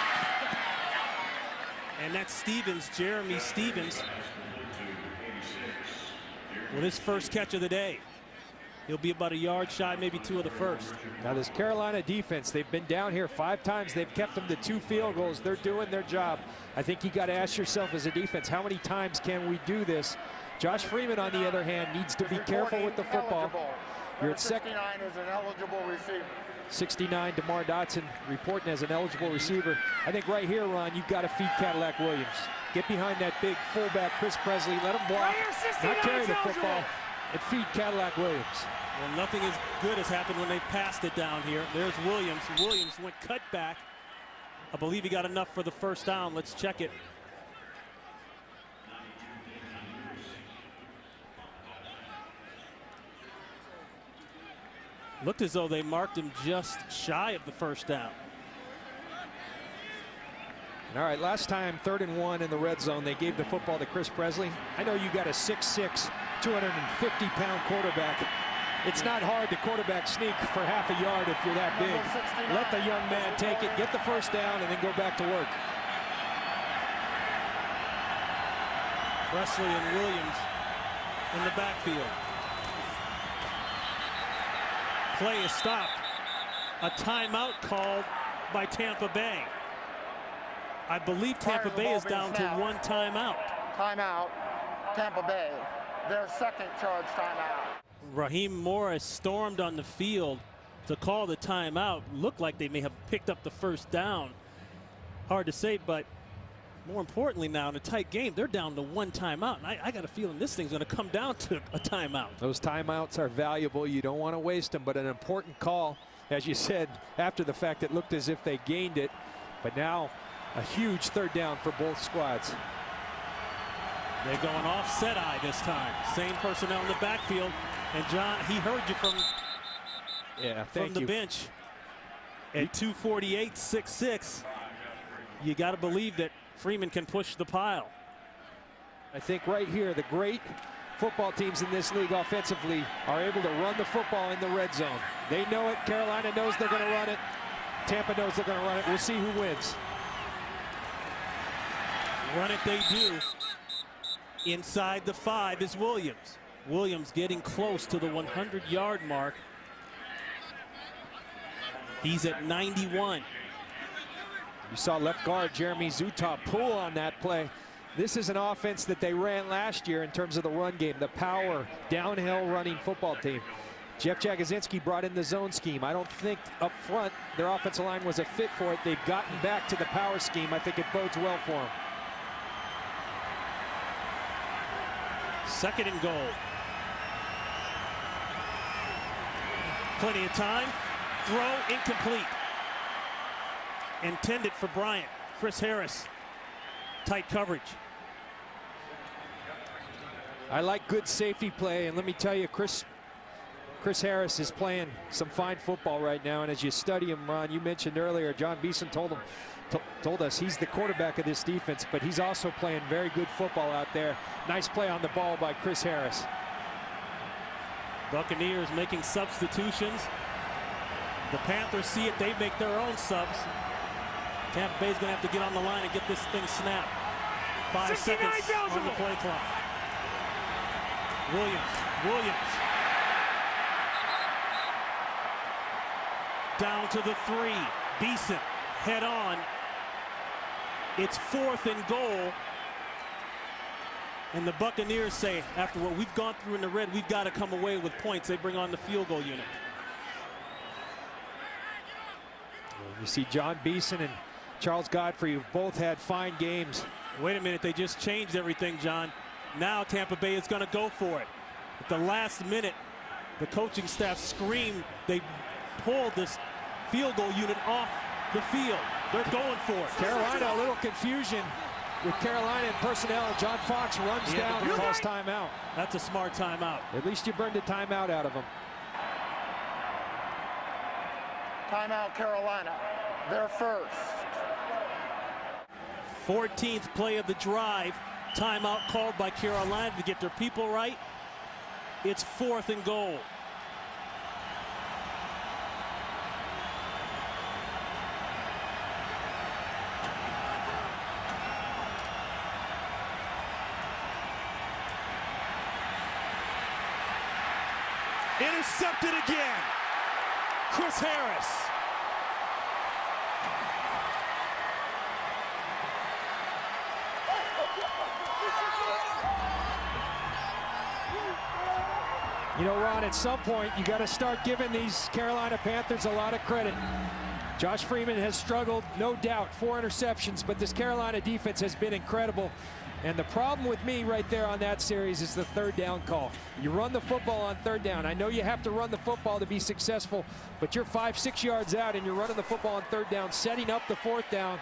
And that's Stevens, Jeremy Stevens, with his first catch of the day. He'll be about a yard shy, maybe 2 of the first. Now this Carolina defense, they've been down here 5 times. They've kept them to 2 field goals. They're doing their job. I think you got to ask yourself as a defense, how many times can we do this? Josh Freeman, on the other hand, needs to be careful with the football. You're at 69 as an eligible receiver. 69, DeMar Dotson reporting as an eligible receiver. I think right here, Ron, you've got to feed Cadillac Williams. Get behind that big fullback, Chris Presley. Let him block, not carry the football. and feed Cadillac Williams. Well, nothing as good has happened when they've passed it down here. There's Williams. Williams went cut back. I believe he got enough for the first down. Let's check it. Looked as though they marked him just shy of the first down. All right, last time, 3rd and 1 in the red zone, they gave the football to Chris Presley. I know you got a 6'6", 250-pound quarterback. It's not hard to quarterback sneak for half a yard if you're that big. Let the young man take it, get the first down, and then go back to work. Presley and Williams in the backfield. Play is stopped. A timeout called by Tampa Bay. I believe Tampa Bay is down to 1 timeout. Timeout, Tampa Bay. Their second charge timeout. Raheem Morris stormed on the field to call the timeout. Looked like they may have picked up the first down. Hard to say, but more importantly now in a tight game, they're down to 1 timeout. And I got a feeling this thing's going to come down to a timeout. Those timeouts are valuable. You don't want to waste them, but an important call. As you said, after the fact, it looked as if they gained it. But now a huge 3rd down for both squads. They're going offset eye this time. Same personnel in the backfield. And John, he heard you from the bench at 248, 6'6". You got to believe that Freeman can push the pile. I think right here, the great football teams in this league offensively are able to run the football in the red zone. They know it. Carolina knows they're going to run it. Tampa knows they're going to run it. We'll see who wins. Run it they do. Inside the 5 is Williams. Williams getting close to the 100-yard mark. He's at 91. You saw left guard Jeremy Zutov pull on that play. This is an offense that they ran last year in terms of the run game, the power, downhill running football team. Jeff Jagodzinski brought in the zone scheme. I don't think up front their offensive line was a fit for it. They've gotten back to the power scheme. I think it bodes well for them. 2nd and goal. Plenty of time. Throw incomplete. Intended for Bryant. Chris Harris. Tight coverage. I like good safety play, and let me tell you, Chris Harris is playing some fine football right now. And as you study him, Ron, you mentioned earlier, John Beeson told us he's the quarterback of this defense, but he's also playing very good football out there. Nice play on the ball by Chris Harris. Buccaneers making substitutions. The Panthers see it, they make their own subs. Tampa Bay's going to have to get on the line and get this thing snapped. 5 seconds on the play clock. Williams. Down to the 3. Beeson head on. It's 4th and goal. And the Buccaneers say, after what we've gone through in the red, we've got to come away with points. They bring on the field goal unit. You see John Beeson and Charles Godfrey, who've both had fine games. Wait a minute, they just changed everything, John. Now Tampa Bay is going to go for it. At the last minute, the coaching staff screamed. They pulled this field goal unit off the field. They're going for it. Carolina, a little confusion with Carolina and personnel. John Fox runs down and calls timeout. That's a smart timeout. At least you burned a timeout out of him. Timeout Carolina, their first. 14th play of the drive. Timeout called by Carolina to get their people right. It's 4th and goal. Intercepted again. Chris Harris. You know, Ron, at some point, you got to start giving these Carolina Panthers a lot of credit. Josh Freeman has struggled, no doubt, 4 interceptions, but this Carolina defense has been incredible. And the problem with me right there on that series is the third down call. You run the football on third down. I know you have to run the football to be successful, but you're 5-6 yards out and you're running the football on third down, setting up the fourth down,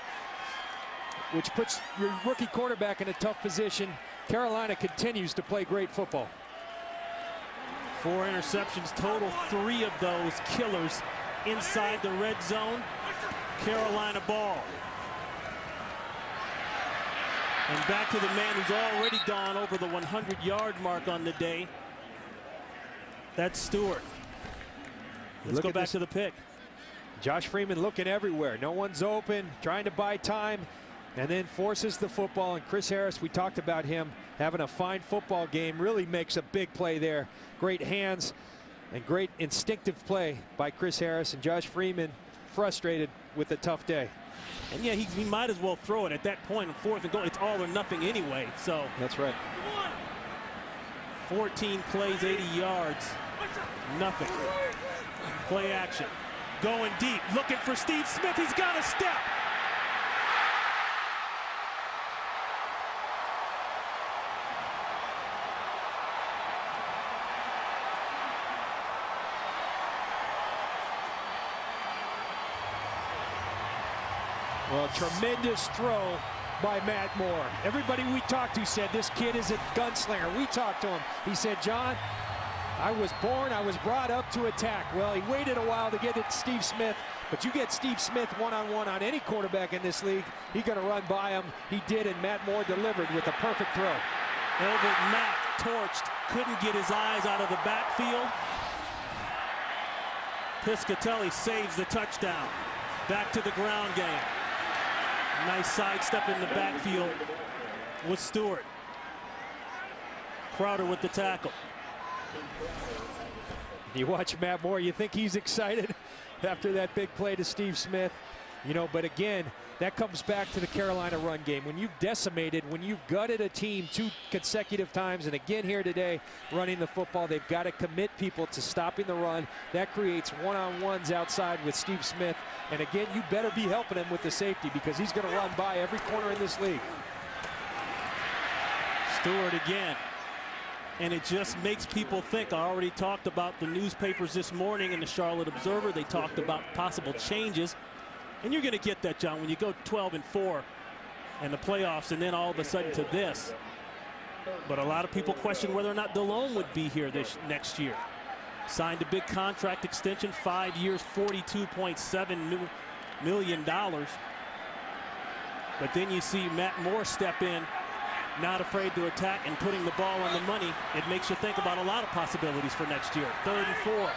which puts your rookie quarterback in a tough position. Carolina continues to play great football. 4 interceptions total, 3 of those killers inside the red zone. Carolina ball. And back to the man who's already gone over the 100-yard mark on the day. That's Stewart. Let's go back to the pick. Josh Freeman looking everywhere. No one's open, trying to buy time, and then forces the football. And Chris Harris, we talked about him having a fine football game, really makes a big play there. Great hands and great instinctive play by Chris Harris. And Josh Freeman frustrated with a tough day. And yeah, he might as well throw it at that point in 4th and goal. It's all or nothing anyway. So that's right. 14 plays, 80 yards, nothing. Play action. Going deep, looking for Steve Smith. He's got a step. Well, tremendous throw by Matt Moore. Everybody we talked to said this kid is a gunslinger. We talked to him. He said, John, I was brought up to attack. Well, he waited a while to get it to Steve Smith, but you get Steve Smith one-on-one on any quarterback in this league, he's going to run by him. He did, and Matt Moore delivered with a perfect throw. Elbert Matt torched, couldn't get his eyes out of the backfield. Piscatelli saves the touchdown. Back to the ground game. Nice sidestep in the backfield with Stewart. Crowder with the tackle. You watch Matt Moore, you think he's excited after that big play to Steve Smith. You know, but again, that comes back to the Carolina run game. When you've decimated, when you've gutted a team 2 consecutive times, and again here today, running the football, they've got to commit people to stopping the run. That creates one-on-ones outside with Steve Smith. And again, you better be helping him with the safety because he's going to run by every corner in this league. Stewart again. And it just makes people think. I already talked about the newspapers this morning in the Charlotte Observer. They talked about possible changes. And you're going to get that, John, when you go 12-4 and the playoffs and then all of a sudden to this. But a lot of people question whether or not Delhomme would be here next year. Signed a big contract extension, 5 years, $42.7 million. But then you see Matt Moore step in, not afraid to attack and putting the ball on the money. It makes you think about a lot of possibilities for next year. 3rd and 4.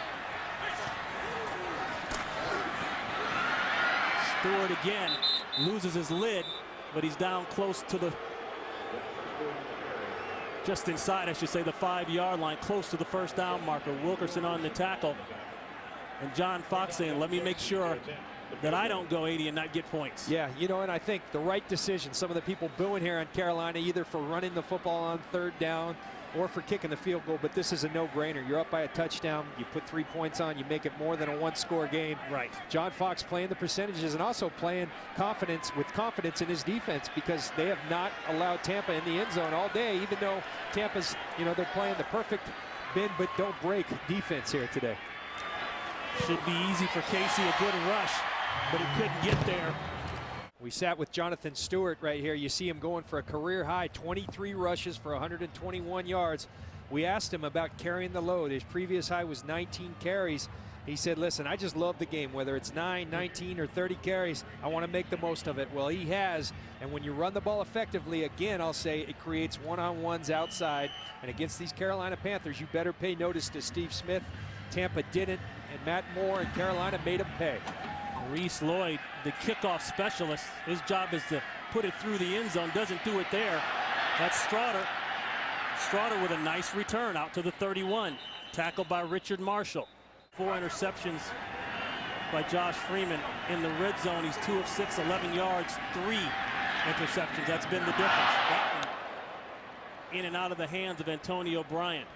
Stewart again loses his lid, but he's down close to the, just inside, I should say, the 5-yard line, close to the first down marker. Wilkerson on the tackle. And John Fox saying, let me make sure that I don't go 80 and not get points. Yeah, you know, and I think the right decision. Some of the people booing here in Carolina, either for running the football on 3rd down or for kicking the field goal, but this is a no-brainer. You're up by a touchdown, you put 3 points on, you make it more than a 1-score game. Right. John Fox playing the percentages and also playing with confidence in his defense, because they have not allowed Tampa in the end zone all day, even though Tampa's, you know, they're playing the perfect bend but don't break defense here today. Should be easy for Casey, a good rush, but he couldn't get there. We sat with Jonathan Stewart right here. You see him going for a career high 23 rushes for 121 yards. We asked him about carrying the load. His previous high was 19 carries. He said, listen, I just love the game. Whether it's 9, 19, or 30 carries, I want to make the most of it. Well, he has. And when you run the ball effectively, again, I'll say it creates one-on-ones outside. And against these Carolina Panthers, you better pay notice to Steve Smith. Tampa didn't, and Matt Moore and Carolina made him pay. Reese Lloyd, the kickoff specialist, his job is to put it through the end zone. Doesn't do it there. That's Straughter. Straughter with a nice return out to the 31. Tackled by Richard Marshall. 4 interceptions by Josh Freeman in the red zone. He's 2 of 6, 11 yards, 3 interceptions. That's been the difference. That one in and out of the hands of Antonio Bryant.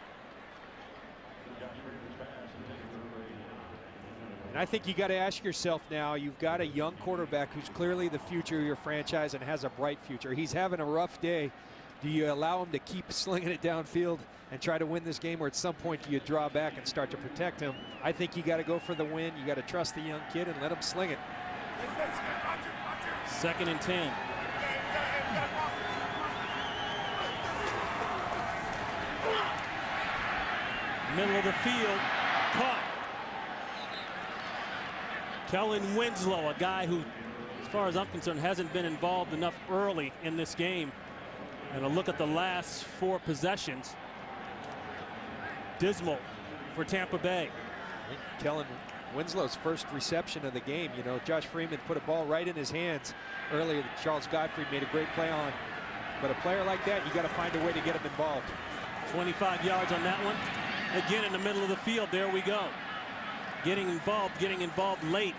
And I think you got to ask yourself now, you've got a young quarterback who's clearly the future of your franchise and has a bright future. He's having a rough day Do you allow him to keep slinging it downfield and try to win this game, or at some point do you draw back and start to protect him? I think you got to go for the win. You got to trust the young kid and let him sling it. 2nd and 10. Middle of the field, caught. Kellen Winslow, a guy who, as far as I'm concerned, hasn't been involved enough early in this game. And a look at the last 4 possessions. Dismal for Tampa Bay. Kellen Winslow's first reception of the game. You know, Josh Freeman put a ball right in his hands earlier that Charles Godfrey made a great play on. But a player like that, you got to find a way to get him involved. 25 yards on that one. Again in the middle of the field. There we go. Getting involved late.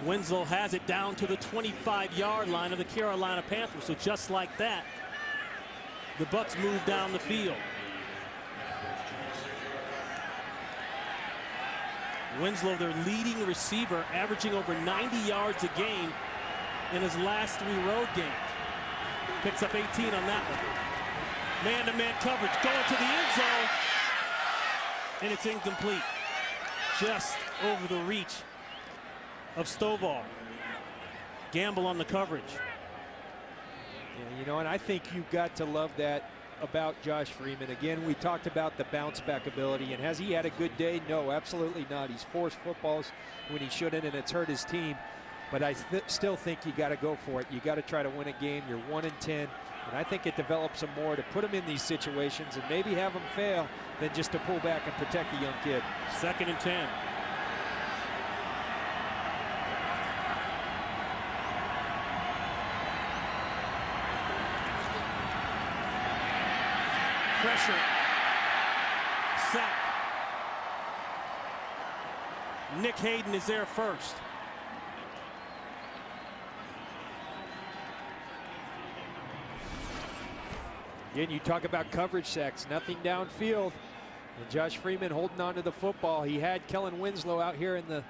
Winslow has it down to the 25-yard line of the Carolina Panthers. So just like that, the Bucs move down the field. Winslow, their leading receiver, averaging over 90 yards a game in his last 3 road games. Picks up 18 on that one. Man-to-man coverage going to the end zone, and it's incomplete. Just over the reach of Stovall. Gamble on the coverage. Yeah, you know, and I think you've got to love that about Josh Freeman. Again, we talked about the bounce back ability, and has he had a good day? No, absolutely not. He's forced footballs when he shouldn't, and it's hurt his team. But I still think you got to go for it. You got to try to win a game. You're 1-10, and I think it develops him more to put him in these situations and maybe have him fail than just to pull back and protect the young kid. 2nd and 10. Pressure. Sack. Nick Hayden is there first. Again, you talk about coverage sacks, nothing downfield. And Josh Freeman holding on to the football. He had Kellen Winslow out here in the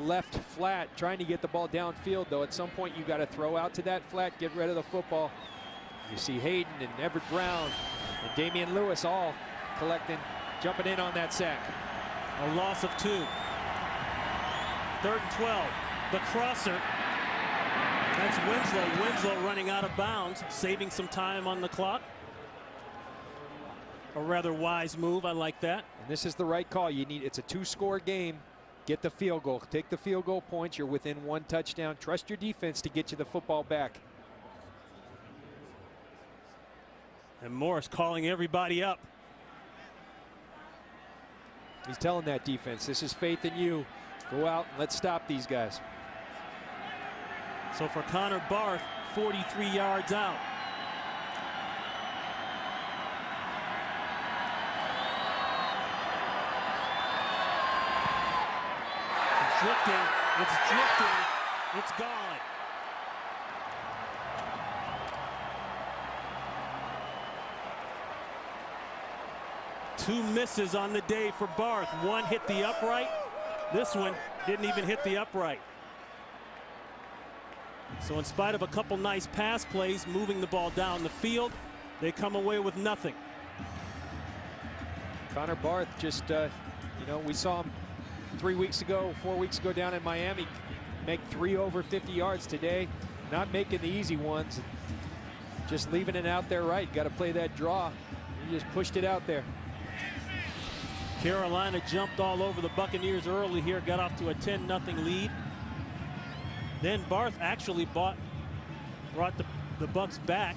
left flat trying to get the ball downfield, though. At some point, you got to throw out to that flat, get rid of the football. You see Hayden and Everett Brown and Damian Lewis all collecting, jumping in on that sack. A loss of 2. 3rd and 12. The crosser. That's Winslow. Winslow running out of bounds, saving some time on the clock. A rather wise move. I like that. And this is the right call. You need, it's a 2-score game. Get the field goal. Take the field goal points. You're within 1 touchdown. Trust your defense to get you the football back. And Morris calling everybody up. He's telling that defense, this is faith in you. Go out and let's stop these guys. So for Connor Barth, 43 yards out. It's drifting, it's gone. Two misses on the day for Barth. One hit the upright. This one didn't even hit the upright. So in spite of a couple nice pass plays, moving the ball down the field, they come away with nothing. Connor Barth just, you know, we saw him 4 weeks ago down in Miami, make 3 over 50 yards today. Not making the easy ones, just leaving it out there right. Got to play that draw. He just pushed it out there. Carolina jumped all over the Buccaneers early here, got off to a 10-0 lead. Then Barth actually brought the Bucs back.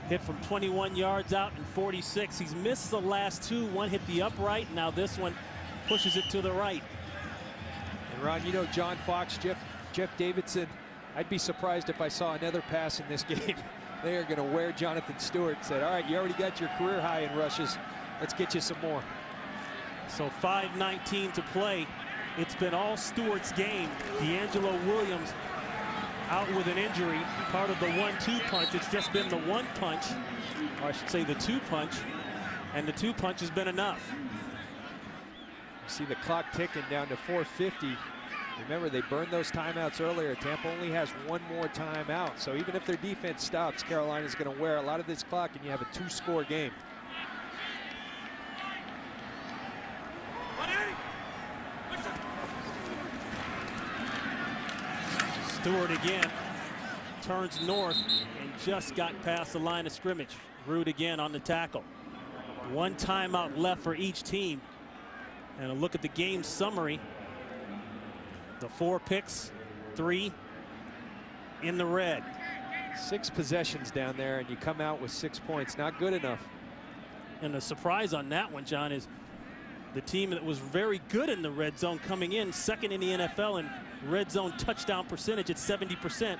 Hit from 21 yards out and 46. He's missed the last 2. One hit the upright. Now this one pushes it to the right. And Ron, you know John Fox, Jeff Davidson, I'd be surprised if I saw another pass in this game. They are going to wear Jonathan Stewart. Said, all right, you already got your career high in rushes. Let's get you some more. So 5:19 to play. It's been all Stewart's game. D'Angelo Williams out with an injury, part of the 1-2 punch. It's just been the 1 punch, or I should say the 2 punch, and the 2 punch has been enough. You see the clock ticking down to 4:50. Remember, they burned those timeouts earlier. Tampa only has one more timeout. So even if their defense stops, Carolina's going to wear a lot of this clock, and you have a 2-score game. Stewart again turns north and just got past the line of scrimmage. Root again on the tackle. One timeout left for each team. And a look at the game summary. The 4 picks, 3 in the red. 6 possessions down there, and you come out with 6 points. Not good enough. And the surprise on that one, John, is the team that was very good in the red zone coming in second in the NFL in red zone touchdown percentage at 70%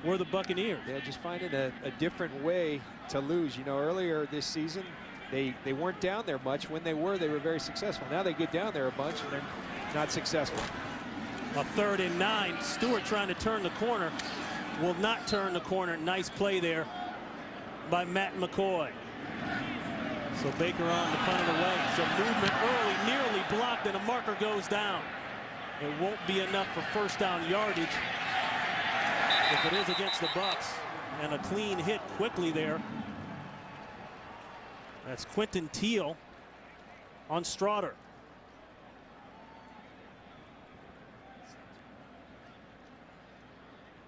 were the Buccaneers. Yeah, just finding a different way to lose. You know, earlier this season, they weren't down there much. When they were very successful. Now they get down there a bunch and they're not successful. A 3rd and 9. Stewart trying to turn the corner. Will not turn the corner. Nice play there by Matt McCoy. So Baker on the punt of the way. So movement early, nearly blocked, and a marker goes down. It won't be enough for first down yardage if it is against the Bucs. And a clean hit quickly there. That's Quentin Teal on Straughter.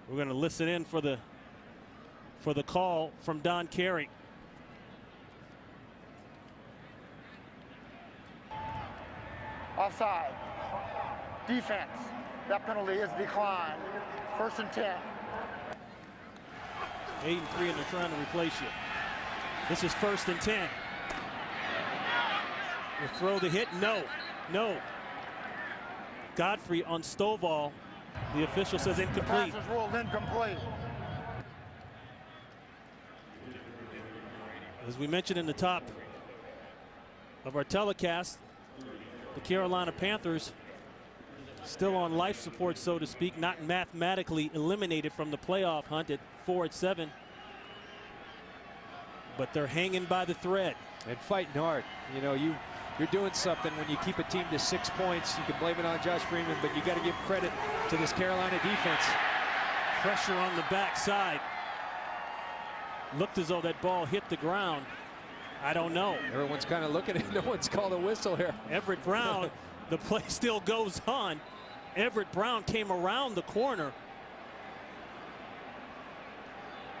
We're going to listen in for the call from Don Carey. Offside. Defense. That penalty is declined. 1st and 10. 8 and 3, and they're trying to replace you. This is 1st and 10. We'll throw the hit. No. Godfrey on Stovall. The official says incomplete. Pass is ruled incomplete. As we mentioned in the top of our telecast, the Carolina Panthers still on life support, so to speak, not mathematically eliminated from the playoff hunt at 4-7. But they're hanging by the thread. And fighting hard. You know, you're doing something when you keep a team to 6 points. You can blame it on Josh Freeman, but you got to give credit to this Carolina defense. Pressure on the backside. Looked as though that ball hit the ground. I don't know. Everyone's kind of looking at it. No one's called a whistle here. Everett Brown, the play still goes on. Everett Brown came around the corner.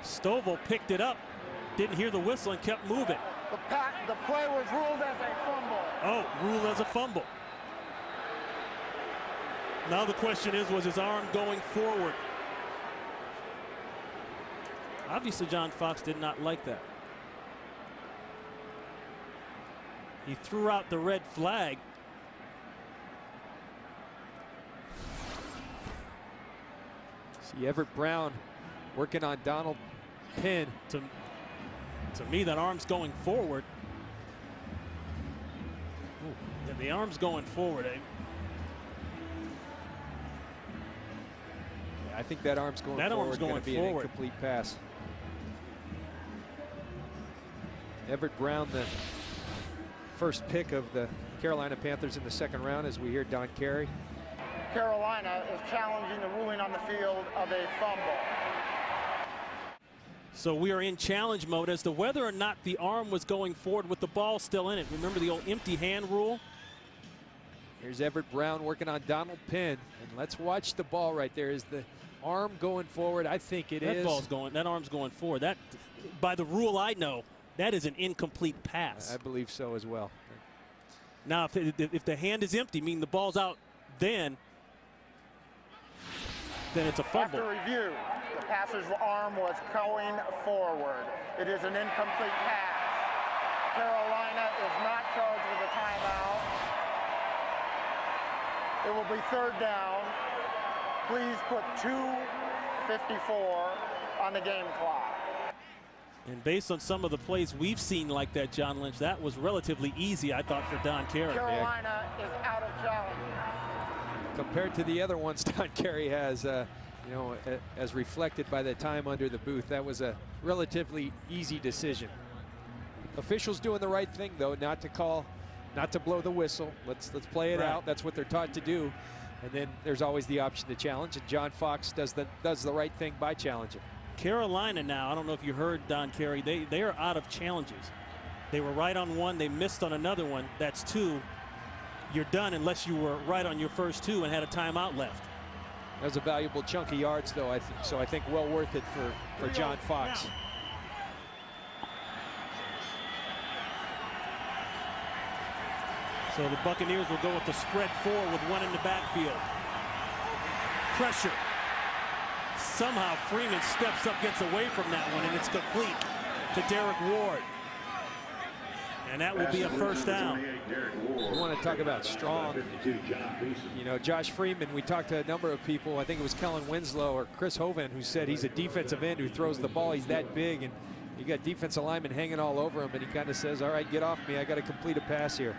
Stovall picked it up, didn't hear the whistle, and kept moving. The play was ruled as a fumble. Oh, ruled as a fumble. Now the question is, was his arm going forward? Obviously, John Fox did not like that. He threw out the red flag. See Everett Brown working on Donald Penn. To me, that arm's going forward. Yeah, the arm's going forward. I think that arm's going forward. That arm's going be forward. An incomplete pass. Everett Brown, the first pick of the Carolina Panthers in the 2nd round, as we hear Don Carey. Carolina is challenging the ruling on the field of a fumble. So we are in challenge mode as to whether or not the arm was going forward with the ball still in it. Remember the old empty hand rule? Here's Everett Brown working on Donald Penn. And let's watch the ball right there. Is the arm going forward? I think it is. That arm's going forward. That, by the rule I know, that is an incomplete pass. I believe so as well. Now, if the hand is empty, meaning the ball's out, then it's a fumble. After review, the passer's arm was going forward. It is an incomplete pass. Carolina is not charged with a timeout. It will be 3rd down. Please put 2:54 on the game clock. And based on some of the plays we've seen like that, John Lynch, that was relatively easy, I thought, for Don Carey. Carolina is out of challenge. Compared to the other ones Don Carey has, you know, as reflected by the time under the booth, that was a relatively easy decision. Officials doing the right thing, though, not to blow the whistle. Let's play it out. That's what they're taught to do. And then there's always the option to challenge, and John Fox does the right thing by challenging. Carolina now, I don't know if you heard Don Carey, they are out of challenges. They were right on one, they missed on another one. That's two. You're done unless you were right on your first two and had a timeout left. That was a valuable chunk of yards, though, I think well worth it for John Fox. So the Buccaneers will go with the spread 4 with one in the backfield. Pressure. Somehow Freeman steps up, gets away from that one, and it's complete to Derek Ward. And that will be a first down. We want to talk about strong. You know, Josh Freeman, we talked to a number of people. I think it was Kellen Winslow or Chris Hovan who said he's a defensive end who throws the ball. He's that big, and you got defensive linemen hanging all over him, and he kind of says, all right, get off me. I got to complete a pass here.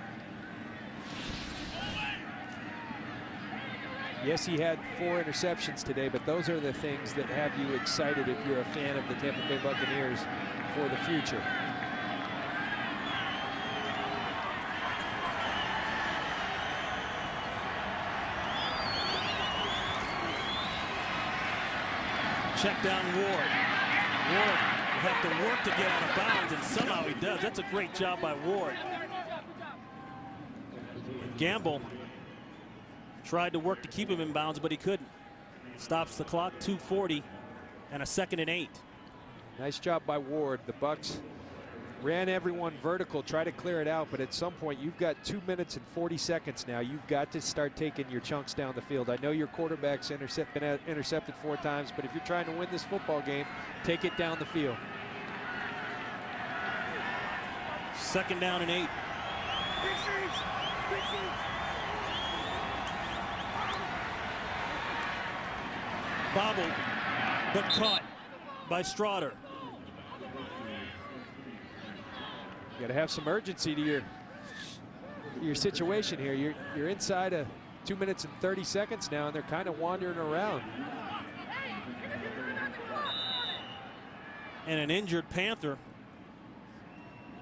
Yes, he had 4 interceptions today, but those are the things that have you excited if you're a fan of the Tampa Bay Buccaneers for the future. Check down Ward. Ward will have to work to get out of bounds, and somehow he does. That's a great job by Ward. And Gamble tried to work to keep him in bounds, but he couldn't. Stops the clock, 2:40, and a 2nd and 8. Nice job by Ward. The Bucs ran everyone vertical, try to clear it out, but at some point you've got 2 minutes and 40 seconds now. You've got to start taking your chunks down the field. I know your quarterback's been intercepted 4 times, but if you're trying to win this football game, take it down the field. 2nd down and 8. Bobbled, but caught by Strotter. You got to have some urgency to your situation here. You're inside of 2 minutes and 30 seconds now, and they're kind of wandering around. And an injured Panther.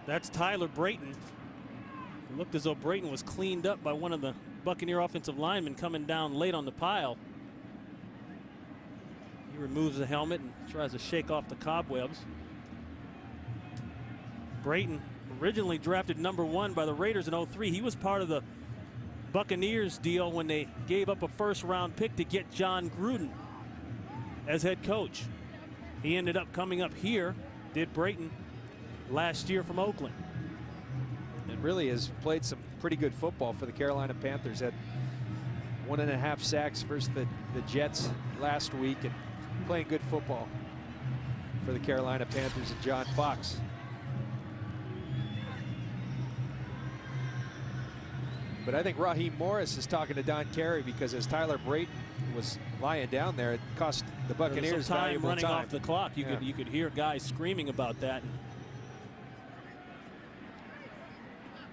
That's Tyler Brayton. It looked as though Brayton was cleaned up by one of the Buccaneer offensive linemen coming down late on the pile. He removes the helmet and tries to shake off the cobwebs. Brayton, originally drafted #1 by the Raiders in '03. He was part of the Buccaneers deal when they gave up a first-round pick to get John Gruden as head coach. He ended up coming up here, did Brayton, last year from Oakland. And really has played some pretty good football for the Carolina Panthers. Had 1.5 sacks versus the Jets last week, and playing good football for the Carolina Panthers and John Fox. But I think Raheem Morris is talking to Don Carey, because as Tyler Brayton was lying down there, it cost the Buccaneers some valuable running time off the clock. You could hear guys screaming about that.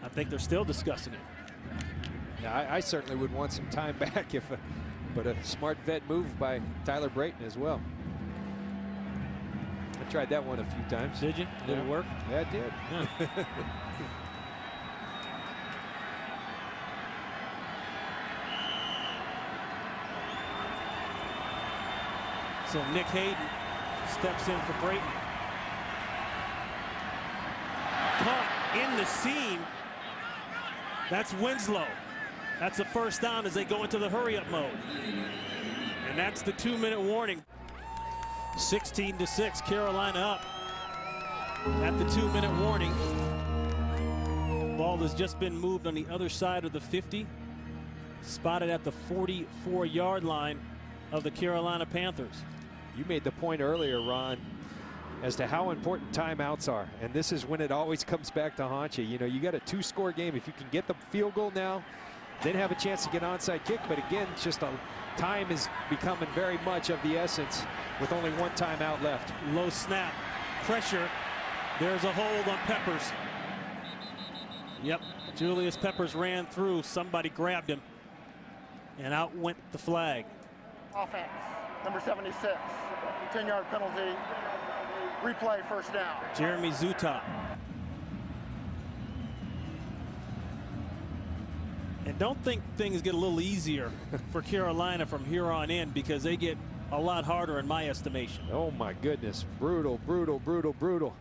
I think they're still discussing it. Yeah, I certainly would want some time back, but a smart vet move by Tyler Brayton as well. I tried that one a few times. Did you? Did it work? Yeah, it did. Yeah. So Nick Hayden steps in for Brayton. Caught in the seam. That's Winslow. That's a first down as they go into the hurry-up mode. And that's the 2-minute warning. 16-6, Carolina up at the 2-minute warning. Ball has just been moved on the other side of the 50. Spotted at the 44-yard line of the Carolina Panthers. You made the point earlier, Ron, as to how important timeouts are. And this is when it always comes back to haunt you. You know, you got a 2-score game. If you can get the field goal now, then have a chance to get an onside kick. But again, it's just time is becoming very much of the essence with only 1 timeout left. Low snap, pressure. There's a hold on Peppers. Yep, Julius Peppers ran through. Somebody grabbed him, and out went the flag. Offense, number 76, 10-yard penalty. Replay, first down. Jeremy Zuta. And don't think things get a little easier for Carolina from here on in, because they get a lot harder in my estimation. Oh my goodness, brutal, brutal, brutal, brutal.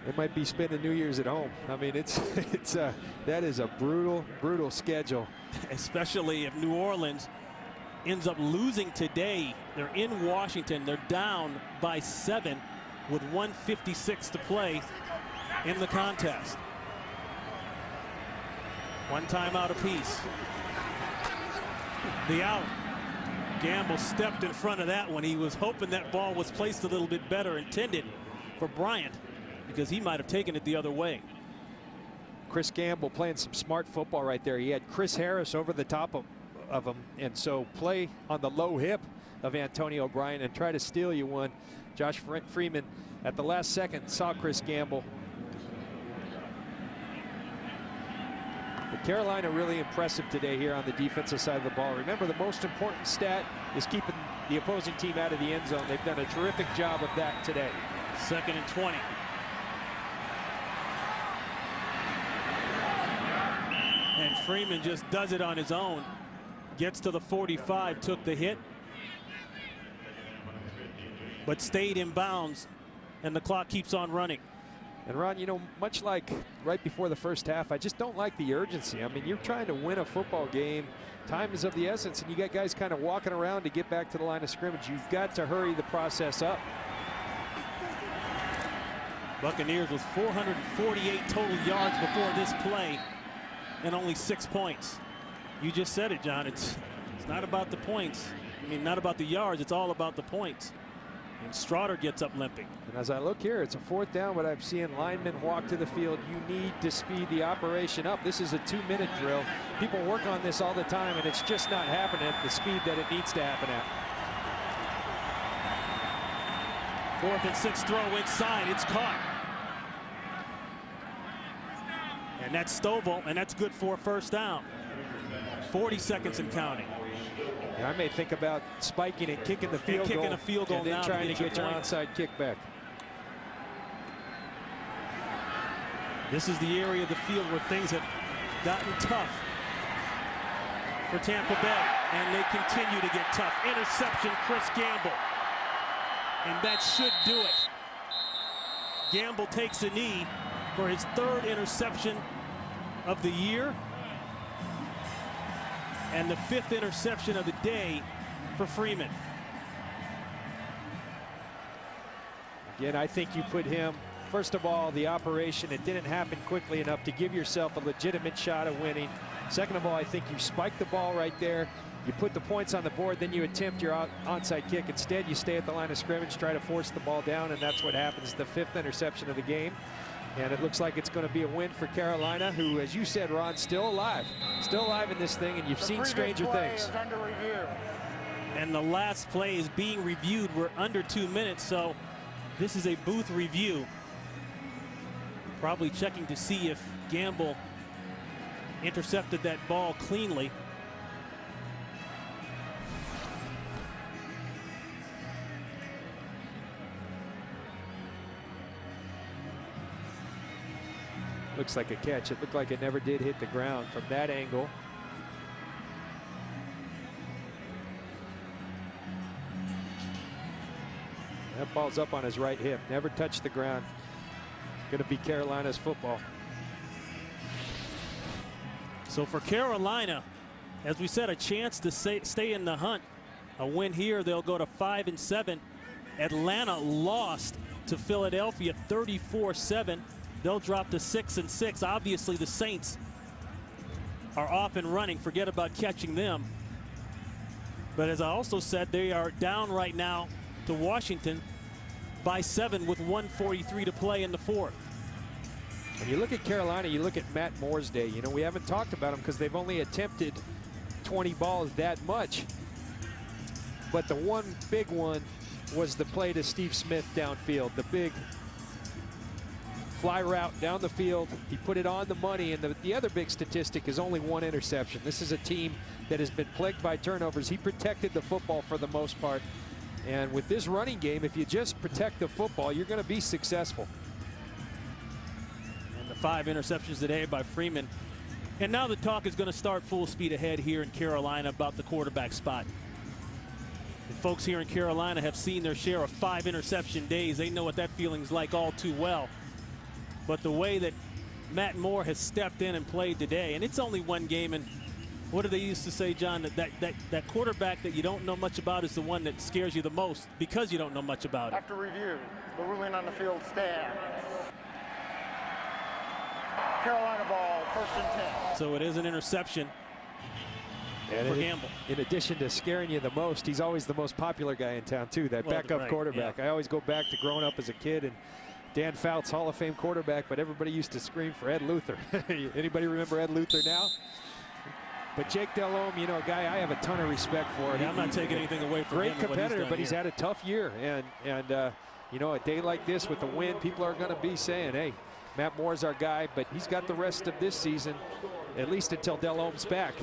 They might be spending New Year's at home. I mean, that is a brutal, brutal schedule. Especially if New Orleans ends up losing today. They're in Washington. They're down by 7 with 1:56 to play in the contest. One timeout apiece. The out. Gamble stepped in front of that one. He was hoping that ball was placed a little bit better, intended for Bryant, because he might have taken it the other way. Chris Gamble playing some smart football right there. He had Chris Harris over the top of him, and so play on the low hip of Antonio Bryant and try to steal you one. Josh Freeman at the last second saw Chris Gamble. But Carolina really impressive today here on the defensive side of the ball. Remember, the most important stat is keeping the opposing team out of the end zone. They've done a terrific job of that today. 2nd and 20. And Freeman just does it on his own. Gets to the 45, took the hit, but stayed in bounds, and the clock keeps on running. And Ron, you know, much like right before the first half, I just don't like the urgency. I mean, you're trying to win a football game. Time is of the essence, and you got guys kind of walking around to get back to the line of scrimmage. You've got to hurry the process up. Buccaneers with 448 total yards before this play and only 6 points. You just said it, John. It's not about the points. I mean, not about the yards. It's all about the points. And Straughter gets up limping. And as I look here, it's a 4th down, but I'm seeing linemen walk to the field. You need to speed the operation up. This is a 2-minute drill. People work on this all the time, and it's just not happening at the speed that it needs to happen at. 4th and 6 throw inside. It's caught. And that's Stovall, and that's good for a 1st down. 40 seconds and counting. I may think about spiking and kicking the field goal. Kicking a field goal and then now trying to get your point. onside kick back. This is the area of the field where things have gotten tough for Tampa Bay, and they continue to get tough. Interception, Chris Gamble, and that should do it. Gamble takes a knee for his 3rd interception of the year, and the 5th interception of the day for Freeman. Again, I think you put him, first of all, the operation, it didn't happen quickly enough to give yourself a legitimate shot of winning. Second of all, I think you spike the ball right there. You put the points on the board, then you attempt your onside kick. Instead, you stay at the line of scrimmage, try to force the ball down, and that's what happens. The 5th interception of the game. And it looks like it's going to be a win for Carolina, who, as you said, Ron, still alive in this thing, and you've seen stranger things. Under review. And the last play is being reviewed. We're under 2 minutes, so this is a booth review. Probably checking to see if Gamble intercepted that ball cleanly. Looks like a catch. It looked like it never did hit the ground from that angle. That ball's up on his right hip. Never touched the ground. Going to be Carolina's football. So for Carolina, as we said, a chance to stay in the hunt. A win here, they'll go to 5-7. Atlanta lost to Philadelphia 34-7. They'll drop to 6-6. Obviously, the Saints are off and running. Forget about catching them. But as I also said, they are down right now to Washington by 7 with 1:43 to play in the 4th. When you look at Carolina, you look at Matt Moore's day. You know, we haven't talked about him because they've only attempted 20 balls that much. But the one big one was the play to Steve Smith downfield. The big fly route down the field. He put it on the money, and the other big statistic is only 1 interception. This is a team that has been plagued by turnovers. He protected the football for the most part. And with this running game, if you just protect the football, you're going to be successful. And the 5 interceptions today by Freeman And now the talk is going to start full speed ahead here in Carolina about the quarterback spot. The folks here in Carolina have seen their share of 5 interception days. They know what that feeling's like all too well. But the way that Matt Moore has stepped in and played today, and it's only one game, and what do they used to say, John, that quarterback that you don't know much about is the one that scares you the most because you don't know much about it. After review, the ruling on the field stands. Carolina ball, 1st and 10. So it is an interception for Gamble. In addition to scaring you the most, he's always the most popular guy in town too, that backup quarterback. Yeah. I always go back to growing up as a kid, and Dan Fouts, Hall of Fame quarterback, but everybody used to scream for Ed Luther. Anybody remember Ed Luther now? But Jake Delhomme, you know, a guy I have a ton of respect for. Yeah, I'm not taking anything away from him. Great competitor, but he's had a tough year. And you know, a day like this with the win, people are going to be saying, hey, Matt Moore's our guy, but he's got the rest of this season, at least until Delhomme's back.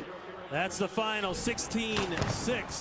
That's the final, 16-6.